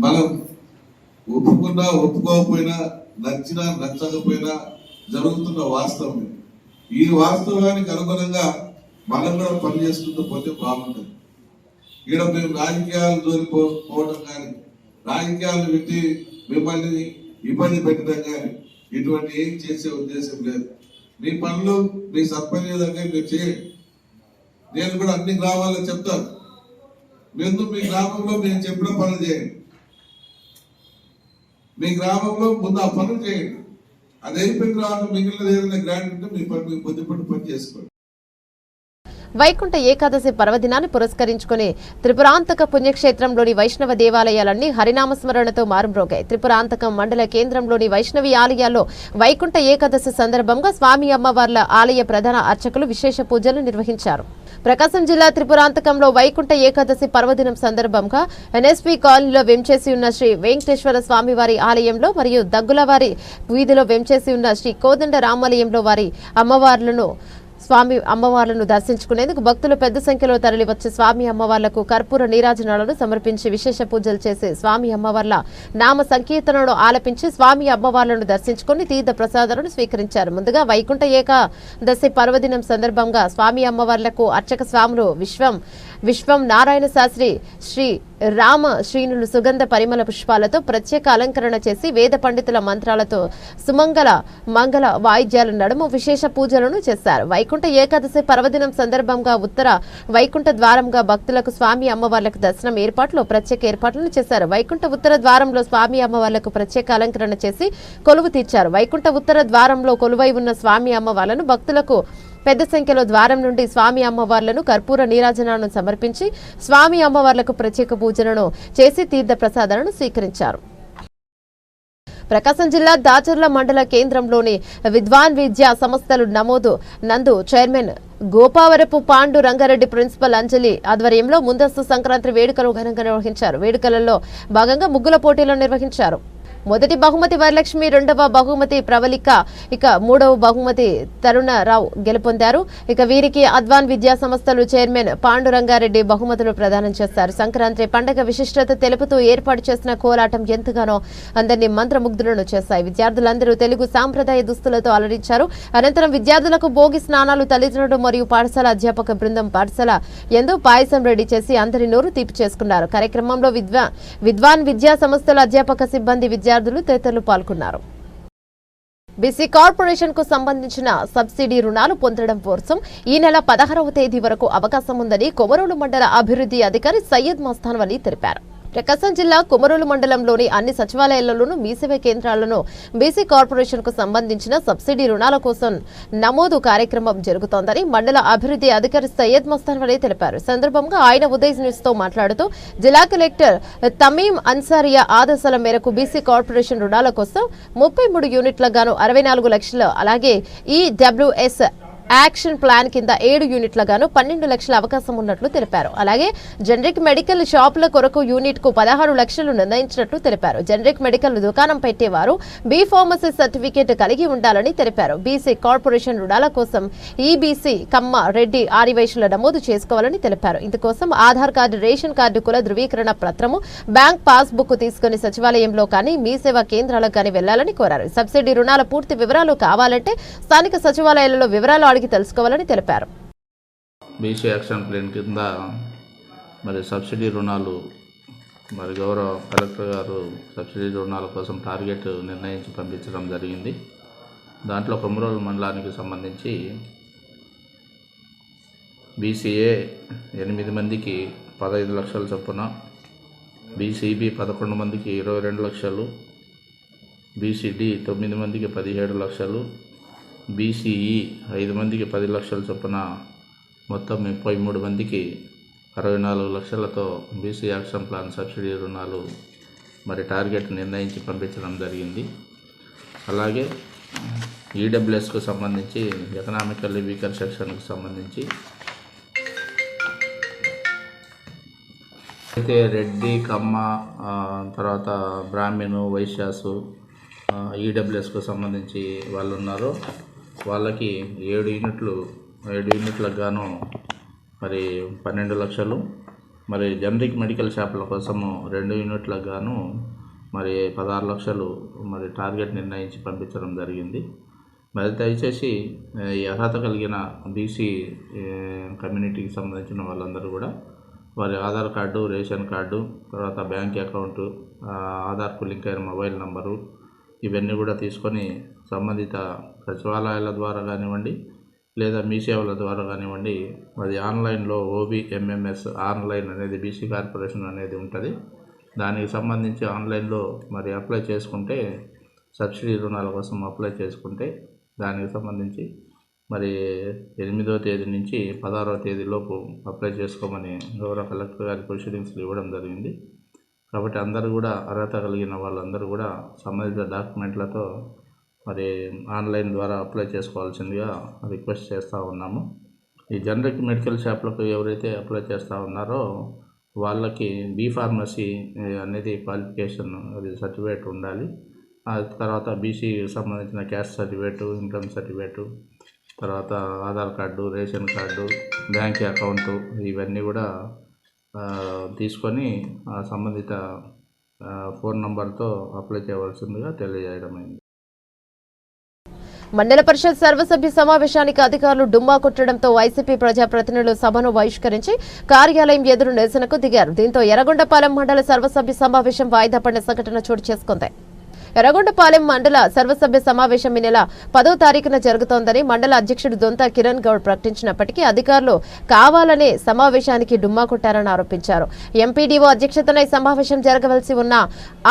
మనం ఒప్పుకున్నా ఒప్పుకోకపోయినా, నచ్చినా నచ్చకపోయినా జరుగుతున్న వాస్తవం. ఈ వాస్తవానికి అనుగుణంగా మనం కూడా పనిచేసుకుంటూ పోతే బాగుంటుంది. ఇక్కడ మేము రాజకీయాలు జోలిపోవడం కానీ, రాజకీయాలు పెట్టి మిమ్మల్ని ఇబ్బంది పెట్టడం కానీ ఇటువంటి ఏం చేసే ఉద్దేశం లేదు. మీ పనులు మీ సర్పంచ్ దగ్గర మీరు చేయండి. నేను కూడా అన్ని గ్రామాల్లో చెప్తాను, ముందు మీ గ్రామంలో నేను చెప్పిన పనులు చేయండి. మీ గ్రామంలో ముందు ఆ పనులు చేయండి. అది అయిపోయిన తర్వాత మిగిలిన ఏదైనా గ్రాంట్ ఉంటే మీ పని మీకు పొద్దుపట్టు పని చేసుకోండి. వైకుంఠ ఏకాదశి పర్వదినాన్ని పురస్కరించుకుని త్రిపురాంతక పుణ్యక్షేత్రంలోని వైష్ణవ దేవాలయాలన్నీ హరినామస్మరణతో మారుమ్రోగాయి. త్రిపురాంతకం మండల కేంద్రంలోని వైష్ణవి ఆలయాల్లో వైకుంఠ ఏకాదశి సందర్భంగా స్వామి అమ్మవార్ల ఆలయ ప్రధాన అర్చకులు విశేష పూజలు నిర్వహించారు. ప్రకాశం జిల్లా త్రిపురాంతకంలో వైకుంఠ ఏకాదశి పర్వదినం సందర్భంగా ఎన్ఎస్పీ కాలనీలో వెంచేసి ఉన్న శ్రీ వెంకటేశ్వర స్వామివారి ఆలయంలో మరియు దగ్గులవారి వీధిలో వెంచేసి ఉన్న శ్రీ కోదండ రామాలయంలో వారి స్వామి అమ్మవార్లను దర్శించుకునేందుకు భక్తులు పెద్ద సంఖ్యలో తరలివచ్చి స్వామి అమ్మవార్లకు కర్పూర నీరాజనాలను సమర్పించి విశేష పూజలు చేసి స్వామి అమ్మవార్ల నామ సంకీర్తనను ఆలపించి స్వామి అమ్మవార్లను దర్శించుకుని తీర్థ ప్రసాదాలను స్వీకరించారు. ముందుగా వైకుంఠ ఏకాదశి పర్వదినం సందర్భంగా స్వామి అమ్మవార్లకు అర్చక స్వాములు విశ్వం నారాయణ శాస్త్రి శ్రీ రామ శ్రీనులు సుగంధ పరిమళ పుష్పాలతో ప్రత్యేక అలంకరణ చేసి వేద పండితుల మంత్రాలతో మంగళ వాయిద్యాల నడుమ విశేష పూజలను చేశారు. వైకుంఠ ఏకాదశి పర్వదినం సందర్భంగా ఉత్తర వైకుంఠ ద్వారంగా భక్తులకు స్వామి అమ్మవార్లకు దర్శనం ప్రత్యేక ఏర్పాట్లను చేశారు. వైకుంఠ ఉత్తర ద్వారంలో స్వామి అమ్మవార్లకు ప్రత్యేక అలంకరణ చేసి కొలువు తీర్చారు. వైకుంఠ ఉత్తర ద్వారంలో కొలువై ఉన్న స్వామి అమ్మవార్లను భక్తులకు పెద్ద సంఖ్యలో ద్వారం నుండి స్వామి అమ్మవార్లను కర్పూర నీరాజనాలను సమర్పించి స్వామి అమ్మవార్లకు ప్రత్యేక పూజలను చేసి తీర్థ ప్రసాదాలను స్వీకరించారు. ప్రకాశం జిల్లా దాచర్ల మండల కేంద్రంలోని విద్వాన్ విద్యా సంస్థలు నందు చైర్మన్ గోపావరపు పాండు రంగారెడ్డి ప్రిన్సిపల్ అంజలి ఆధ్వర్యంలో ముందస్తు సంక్రాంతి వేడుకలు ఘనంగా నిర్వహించారు. వేడుకలలో భాగంగా ముగ్గుల పోటీలను నిర్వహించారు. మొదటి బహుమతి వరలక్ష్మి, రెండవ బహుమతి ప్రవళిక, ఇక మూడవ బహుమతి తరుణరావు గెలుపొందారు. ఇక వీరికి అద్వాన్ విద్యా సంస్థలు చైర్మన్ పాండురంగారెడ్డి బహుమతులు ప్రదానం చేశారు. సంక్రాంతి పండుగ విశిష్టత తెలుపుతూ ఏర్పాటు చేసిన కోలాటం ఎంతగానో అందరినీ మంత్రముగ్ధులను చేశాయి. విద్యార్థులందరూ తెలుగు సాంప్రదాయ దుస్తులతో అలరించారు. అనంతరం విద్యార్థులకు భోగి స్నానాలు తల్లిదండ్రులు మరియు పాఠశాల అధ్యాపక బృందం పాఠశాల యందు పాయసం రెడీ చేసి అందరి నోరు తీపి చేసుకున్నారు. కార్యక్రమంలో విద్వాన్ విద్యా సంస్థల అధ్యాపక సిబ్బంది విద్యార్థులు తదితరులు పాల్గొన్నారు. బీసీ కార్పొరేషన్ కు సంబంధించిన సబ్సిడీ రుణాలు పొందడం కోసం ఈ నెల 16వ తేదీ వరకు అవకాశం ఉందని కొమరోలు మండల అభివృద్ధి అధికారి సయ్యద్ మస్తాన్ వలీ తెలిపారు. ప్రకాశం జిల్లా కొమరోలు మండలంలోని అన్ని సచివాలయాలలోనూ మీసేవ కేంద్రాలను బీసీ కార్పొరేషన్ కు సంబంధించిన సబ్సిడీ రుణాల కోసం నమోదు కార్యక్రమం జరుగుతోందని మండల అభివృద్ధి అధికారి సయ్యద్ మస్తాన్ వలీ తెలిపారు. సందర్భంగా ఆయన ఉదయ్ న్యూస్ తో మాట్లాడుతూ జిల్లా కలెక్టర్ తమీం అన్సారియా ఆదేశాల మేరకు బీసీ కార్పొరేషన్ రుణాల కోసం 33 యూనిట్ల గాను 64 లక్షలు, అలాగే ఈడబ్ల్యూఎస్ యాక్షన్ ప్లాన్ కింద 7 యూనిట్ల గాను 12 లక్షల అవకాశం ఉన్నట్లు తెలిపారు. అలాగే జనరిక్ మెడికల్ షాపుల కొరకు యూనిట్ కు 16 లక్షలు నిర్ణయించినట్లు తెలిపారు. జనరిక్ మెడికల్ దుకాణం పెట్టేవారు బి ఫార్మసీ సర్టిఫికేట్ కలిగి ఉండాలని తెలిపారు. బీసీ కార్పొరేషన్ రుణాల కోసం ఈబీసీ కమ్మ రెడ్డి ఆదివైశ్యుల నమోదు చేసుకోవాలని తెలిపారు. ఇందుకోసం ఆధార్ కార్డు, రేషన్ కార్డు, కుల ధృవీకరణ పత్రము, బ్యాంక్ పాస్ బుక్ తీసుకుని సచివాలయంలో కానీ మీ సేవా కేంద్రాలకు కానీ వెళ్లాలని కోరారు. సబ్సిడీ రుణాల పూర్తి వివరాలు కావాలంటే స్థానిక సచివాలయాలలో వివరాలు తెలుసుకోవాలని తెలిపారు. బీసీ యాక్షన్ ప్లాన్ కింద మరి సబ్సిడీ రుణాలు మరి గౌరవ కలెక్టర్ గారు సబ్సిడీ రుణాల కోసం టార్గెట్ నిర్ణయించి పంపించడం జరిగింది. దాంట్లో కొమరోలు మండలానికి సంబంధించి బీసీఏ 8 మందికి 15 లక్షల చొప్పున, బీసీబీ 11 మందికి 22 లక్షలు, బీసీడీ 9 మందికి 17 లక్షలు, బీసీఈ 5 మందికి 10 లక్షల చొప్పున మొత్తం 33 మందికి 64 లక్షలతో బీసీ యాక్షన్ ప్లాన్ సబ్సిడీ రుణాలు మరి టార్గెట్ నిర్ణయించి పంపించడం జరిగింది. అలాగే ఈడబ్ల్యూఎస్కు సంబంధించి ఎకనామికల్లీ వీకర్ సెక్షన్కు సంబంధించి అయితే రెడ్డి, కమ్మ, తర్వాత బ్రాహ్మణు, వైశ్యాసు, ఈడబ్ల్యూఎస్కు సంబంధించి వాళ్ళు ఉన్నారు. వాళ్ళకి 7 యూనిట్లకు గాను మరి 12 లక్షలు, మరి జనరిక్ మెడికల్ షాపుల కోసము 2 యూనిట్లకు గాను మరి 16 లక్షలు మరి టార్గెట్ నిర్ణయించి పంపించడం జరిగింది. మరి దయచేసి ఈ అర్హత కలిగిన బీసీ కమ్యూనిటీకి సంబంధించిన వాళ్ళందరూ కూడా వారి ఆధార్ కార్డు, రేషన్ కార్డు, తర్వాత బ్యాంక్ అకౌంటు, ఆధార్కు లింక్ అయిన మొబైల్ నంబరు ఇవన్నీ కూడా తీసుకొని సంబంధిత సచివాలయాల ద్వారా కానివ్వండి, లేదా మీ సేవల ద్వారా కానివ్వండి, అది ఆన్లైన్లో OBMMS ఆన్లైన్ అనేది బీసీ కార్పొరేషన్ అనేది ఉంటుంది. దానికి సంబంధించి ఆన్లైన్లో మరి అప్లై చేసుకుంటే, సబ్సిడీ రుణాల కోసం అప్లై చేసుకుంటే దానికి సంబంధించి మరి 8వ తేదీ నుంచి 16వ తేదీలోపు అప్లై చేసుకోమని గౌరవ కలెక్టర్ గారి ప్రొసీడింగ్స్లు ఇవ్వడం జరిగింది. కాబట్టి అందరూ కూడా అర్హత కలిగిన వాళ్ళందరూ కూడా సంబంధిత డాక్యుమెంట్లతో మరి ఆన్లైన్ ద్వారా అప్లై చేసుకోవాల్సిందిగా రిక్వెస్ట్ చేస్తూ ఉన్నాము. ఈ జనరిక్ మెడికల్ షాప్లకు ఎవరైతే అప్లై చేస్తూ ఉన్నారో వాళ్ళకి B.Pharmacy అనేది క్వాలిఫికేషన్, అది సర్టిఫికేట్ ఉండాలి. ఆ తర్వాత బీసీ సంబంధించిన క్యాస్ట్ సర్టిఫికేటు, ఇన్కమ్ సర్టిఫికేటు, తర్వాత Aadhaar card, ration card, bank account, ఇవన్నీ కూడా తీసుకొని ఆ సంబంధిత ఫోన్ నంబర్తో అప్లై చేయవలసిందిగా తెలియజేయడమైంది. మండల పరిషత్ సర్వసభ్య సమావేశానికి అధికారులు డుమ్మా కొట్టడంతో వైసీపీ ప్రజాప్రతినిధులు సభను బహిష్కరించి కార్యాలయం ఎదురు నిరసనకు దిగారు. దీంతో ఎర్రగొండపాలెం మండల సర్వసభ్య సమావేశం వాయిదా పడిన సంఘటన చోటు చేసుకుంది. ఎర్రగొండపాలెం మండల సర్వసభ్య సమావేశం ఈ నెల 10వ తారీఖున జరుగుతోందని మండల అధ్యక్షుడు దొంత కిరణ్ గౌడ్ ప్రకటించినప్పటికీ అధికారులు కావాలనే సమావేశానికి డుమ్మా కొట్టారని ఆరోపించారు. ఎంపీడీఓ అధ్యక్షతన ఈ సమావేశం జరగవలసి ఉన్న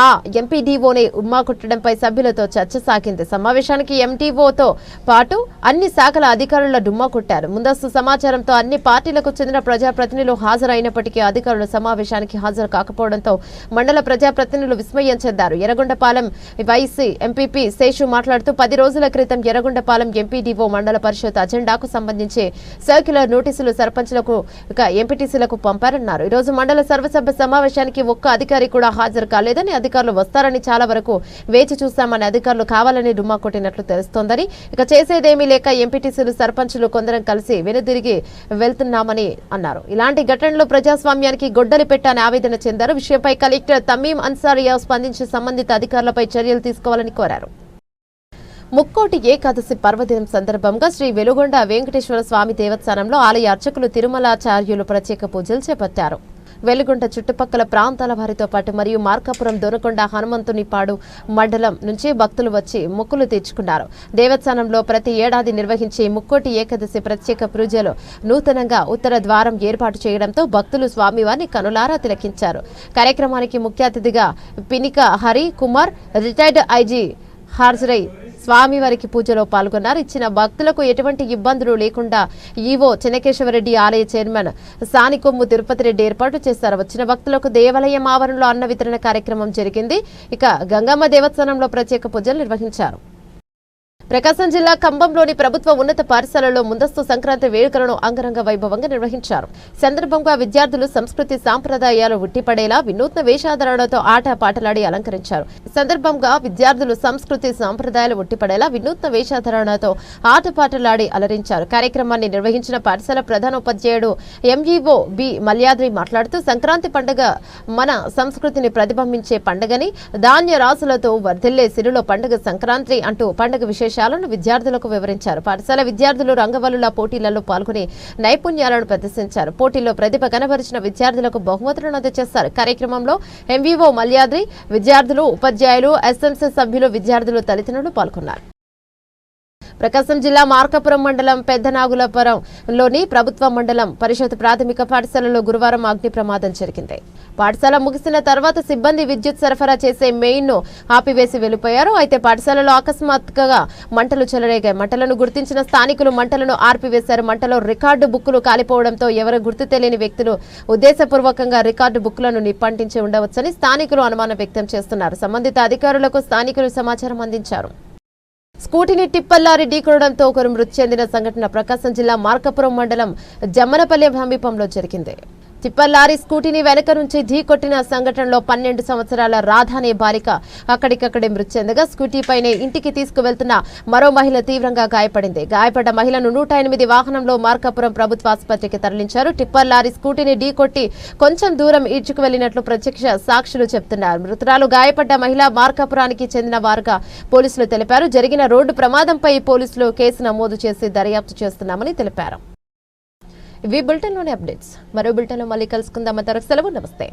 ఆ ఎంపీడీఓనే ఉమ్మా కొట్టడంపై సభ్యులతో చర్చ సాగింది. సమావేశానికి ఎంటీఓతో పాటు అన్ని శాఖల అధికారుల డుమ్మా కొట్టారు. ముందస్తు సమాచారంతో అన్ని పార్టీలకు చెందిన ప్రజాప్రతినిధులు హాజరైనప్పటికీ అధికారులు సమావేశానికి హాజరు కాకపోవడంతో మండల ప్రజాప్రతినిధులు విస్మయం చెందారు. ఎర్రగొండపాలెం వైసీ ఎంపీపీ శేషు మాట్లాడుతూ 10 రోజుల క్రితం ఎర్రగొండపాలెం ఎంపీడీఓ మండల పరిషత్ అజెండాకు సంబంధించి సర్క్యులర్ నోటీసులు సర్పంచ్లకు ఎంపీటీసీలకు పంపారన్నారు. ఈ రోజు మండల సర్వసభ్య సమావేశానికి ఒక్క అధికారి కూడా హాజరు కాలేదని, అధికారులు వస్తారని చాలా వరకు వేచి చూస్తామని అధికారులు కావాలని డుమ్మా కొట్టినట్లు తెలుస్తోందని, ఇక చేసేదేమీ లేక ఎంపీటీసీలు సర్పంచులు కొందరం కలిసి వెనుదిరిగి వెళ్తున్నామని అన్నారు. ఇలాంటి ఘటనలు ప్రజాస్వామ్యానికి గొడ్డలి పెట్టాలని ఆవేదన చెందారు. విషయంపై కలెక్టర్ తమీం అన్సారియా స్పందించి సంబంధిత అధికారులపై చర్యలు తీసుకోవాలని కోరారు. ముక్కోటి ఏకాదశి పర్వదినం సందర్భంగా శ్రీ వెలుగొండ వెంకటేశ్వర స్వామి దేవస్థానంలో ఆలయ అర్చకులు తిరుమలాచార్యులు ప్రత్యేక పూజలు చేపట్టారు. వెలుగొండ చుట్టుపక్కల ప్రాంతాల వారితో పాటు మరియు మార్కాపురం, దొనకొండ, హనుమంతునిపాడు మండలం నుంచి భక్తులు వచ్చి మొక్కులు తీర్చుకున్నారు. దేవస్థానంలో ప్రతి ఏడాది నిర్వహించే ముక్కోటి ఏకాదశి ప్రత్యేక పూజలు నూతనంగా ఉత్తర ద్వారం ఏర్పాటు చేయడంతో భక్తులు స్వామివారిని కనులారా తిలకించారు. కార్యక్రమానికి ముఖ్య అతిథిగా పినిక హరి కుమార్, రిటైర్డ్ ఐజీ హాజరై స్వామివారికి పూజలో పాల్గొన్నారు. ఇచ్చిన భక్తులకు ఎటువంటి ఇబ్బందులు లేకుండా ఈవో చెన్నకేశవరెడ్డి, ఆలయ చైర్మన్ సానికొమ్ము తిరుపతి రెడ్డి ఏర్పాటు చేశారు. వచ్చిన భక్తులకు దేవాలయం ఆవరణలో అన్న వితరణ కార్యక్రమం జరిగింది. ఇక గంగమ్మ దేవస్థానంలో ప్రత్యేక పూజలు నిర్వహించారు. ప్రకాశం జిల్లా కంబంలోని ప్రభుత్వ ఉన్నత పాఠశాలలో ముందస్తు సంక్రాంతి వేడుకలను అంగరంగ వైభవంగా నిర్వహించారు. సందర్భంగా విద్యార్థులు సంస్కృతి సాంప్రదాయాలు ఉట్టిపడేలా వినూత్న వేషధారణలతో ఆట పాటలాడి అలంకరించారు. సందర్భంగా విద్యార్థులు సంస్కృతి సాంప్రదాయాలు ఉట్టిపడేలా వినూత్న వేషధారణలతో ఆట పాటలాడి అలరించారు. కార్యక్రమాన్ని నిర్వహించిన పాఠశాల ప్రధానోపాధ్యాయుడు ఎంఈఓ బి మల్యాద్రి మాట్లాడుతూ సంక్రాంతి పండుగ మన సంస్కృతిని ప్రతిబింబించే పండుగని, ధాన్య రాసులతో వర్ధిల్లే సిరులో పండుగ సంక్రాంతి అంటూ పండుగ విశేషాలను విద్యార్థులకు వివరించారు. పాఠశాల విద్యార్థులు రంగవల్లుల పోటీలలో పాల్గొని నైపుణ్యాలను ప్రదర్శించారు. పోటీల్లో ప్రతిభ కనబరిచిన విద్యార్థులకు బహుమతులను అందజేశారు. కార్యక్రమంలో ఎంవీఓ మల్యాద్రి, విద్యార్థులు, ఉపాధ్యాయులు, ఎస్ఎంసీ సభ్యులు, విద్యార్థులు తదితరులు పాల్గొన్నారు. ప్రకాశం జిల్లా మార్కాపురం మండలం పెద్దనాగులపురంలోని ప్రభుత్వ మండలం పరిషత్ ప్రాథమిక పాఠశాలలో గురువారం అగ్ని ప్రమాదం జరిగింది. పాఠశాల ముగిసిన తర్వాత సిబ్బంది విద్యుత్ సరఫరా చేసే మెయిన్ ను ఆపివేసి వెళ్లిపోయారు. అయితే పాఠశాలలో అకస్మాత్తుగా మంటలు చెలరేగాయి. మంటలను గుర్తించిన స్థానికులు మంటలను ఆర్పివేశారు. మంటలో రికార్డు బుక్కులు కాలిపోవడంతో ఎవరు గుర్తు తెలియని వ్యక్తులు ఉద్దేశపూర్వకంగా రికార్డు బుక్కులను నిప్పంటించి ఉండవచ్చని స్థానికులు అనుమానం వ్యక్తం చేస్తున్నారు. సంబంధిత అధికారులకు స్థానికులు సమాచారం అందించారు. స్కూటీని టిప్పర్ లారీ ఢీకొనడంతో ఒకరు మృతి చెందిన సంఘటన ప్రకాశం జిల్లా మార్కాపురం మండలం జమ్మనపల్లి సమీపంలో జరిగింది. టిప్పర్ లారీ స్కూటీని వెనక నుంచి ఢీకొట్టిన సంఘటనలో 12 సంవత్సరాల రాధ అనే బాలిక అక్కడికక్కడే మృతి చెందగా స్కూటీపైనే ఇంటికి తీసుకువెళ్తున్న మరో మహిళ తీవ్రంగా గాయపడింది. గాయపడ్డ మహిళను 108 వాహనంలో మార్కాపురం ప్రభుత్వ ఆసుపత్రికి తరలించారు. టిప్పర్ లారీ స్కూటీని ఢీకొట్టి కొంచెం దూరం ఈడ్చుకు వెళ్లినట్లు ప్రత్యక్ష సాక్షులు చెబుతున్నారు. మృతురాలు గాయపడ్డ మహిళ మార్కాపురానికి చెందిన వారుగా పోలీసులు తెలిపారు. జరిగిన రోడ్డు ప్రమాదంపై పోలీసులు కేసు నమోదు చేసి దర్యాప్తు చేస్తున్నామని తెలిపారు. ఇవి బులెటిన్లోని అప్డేట్స్. మరో బులెటిన్లో మళ్ళీ కలుసుకుందాం. అంతవరకు సెలవు. నమస్తే.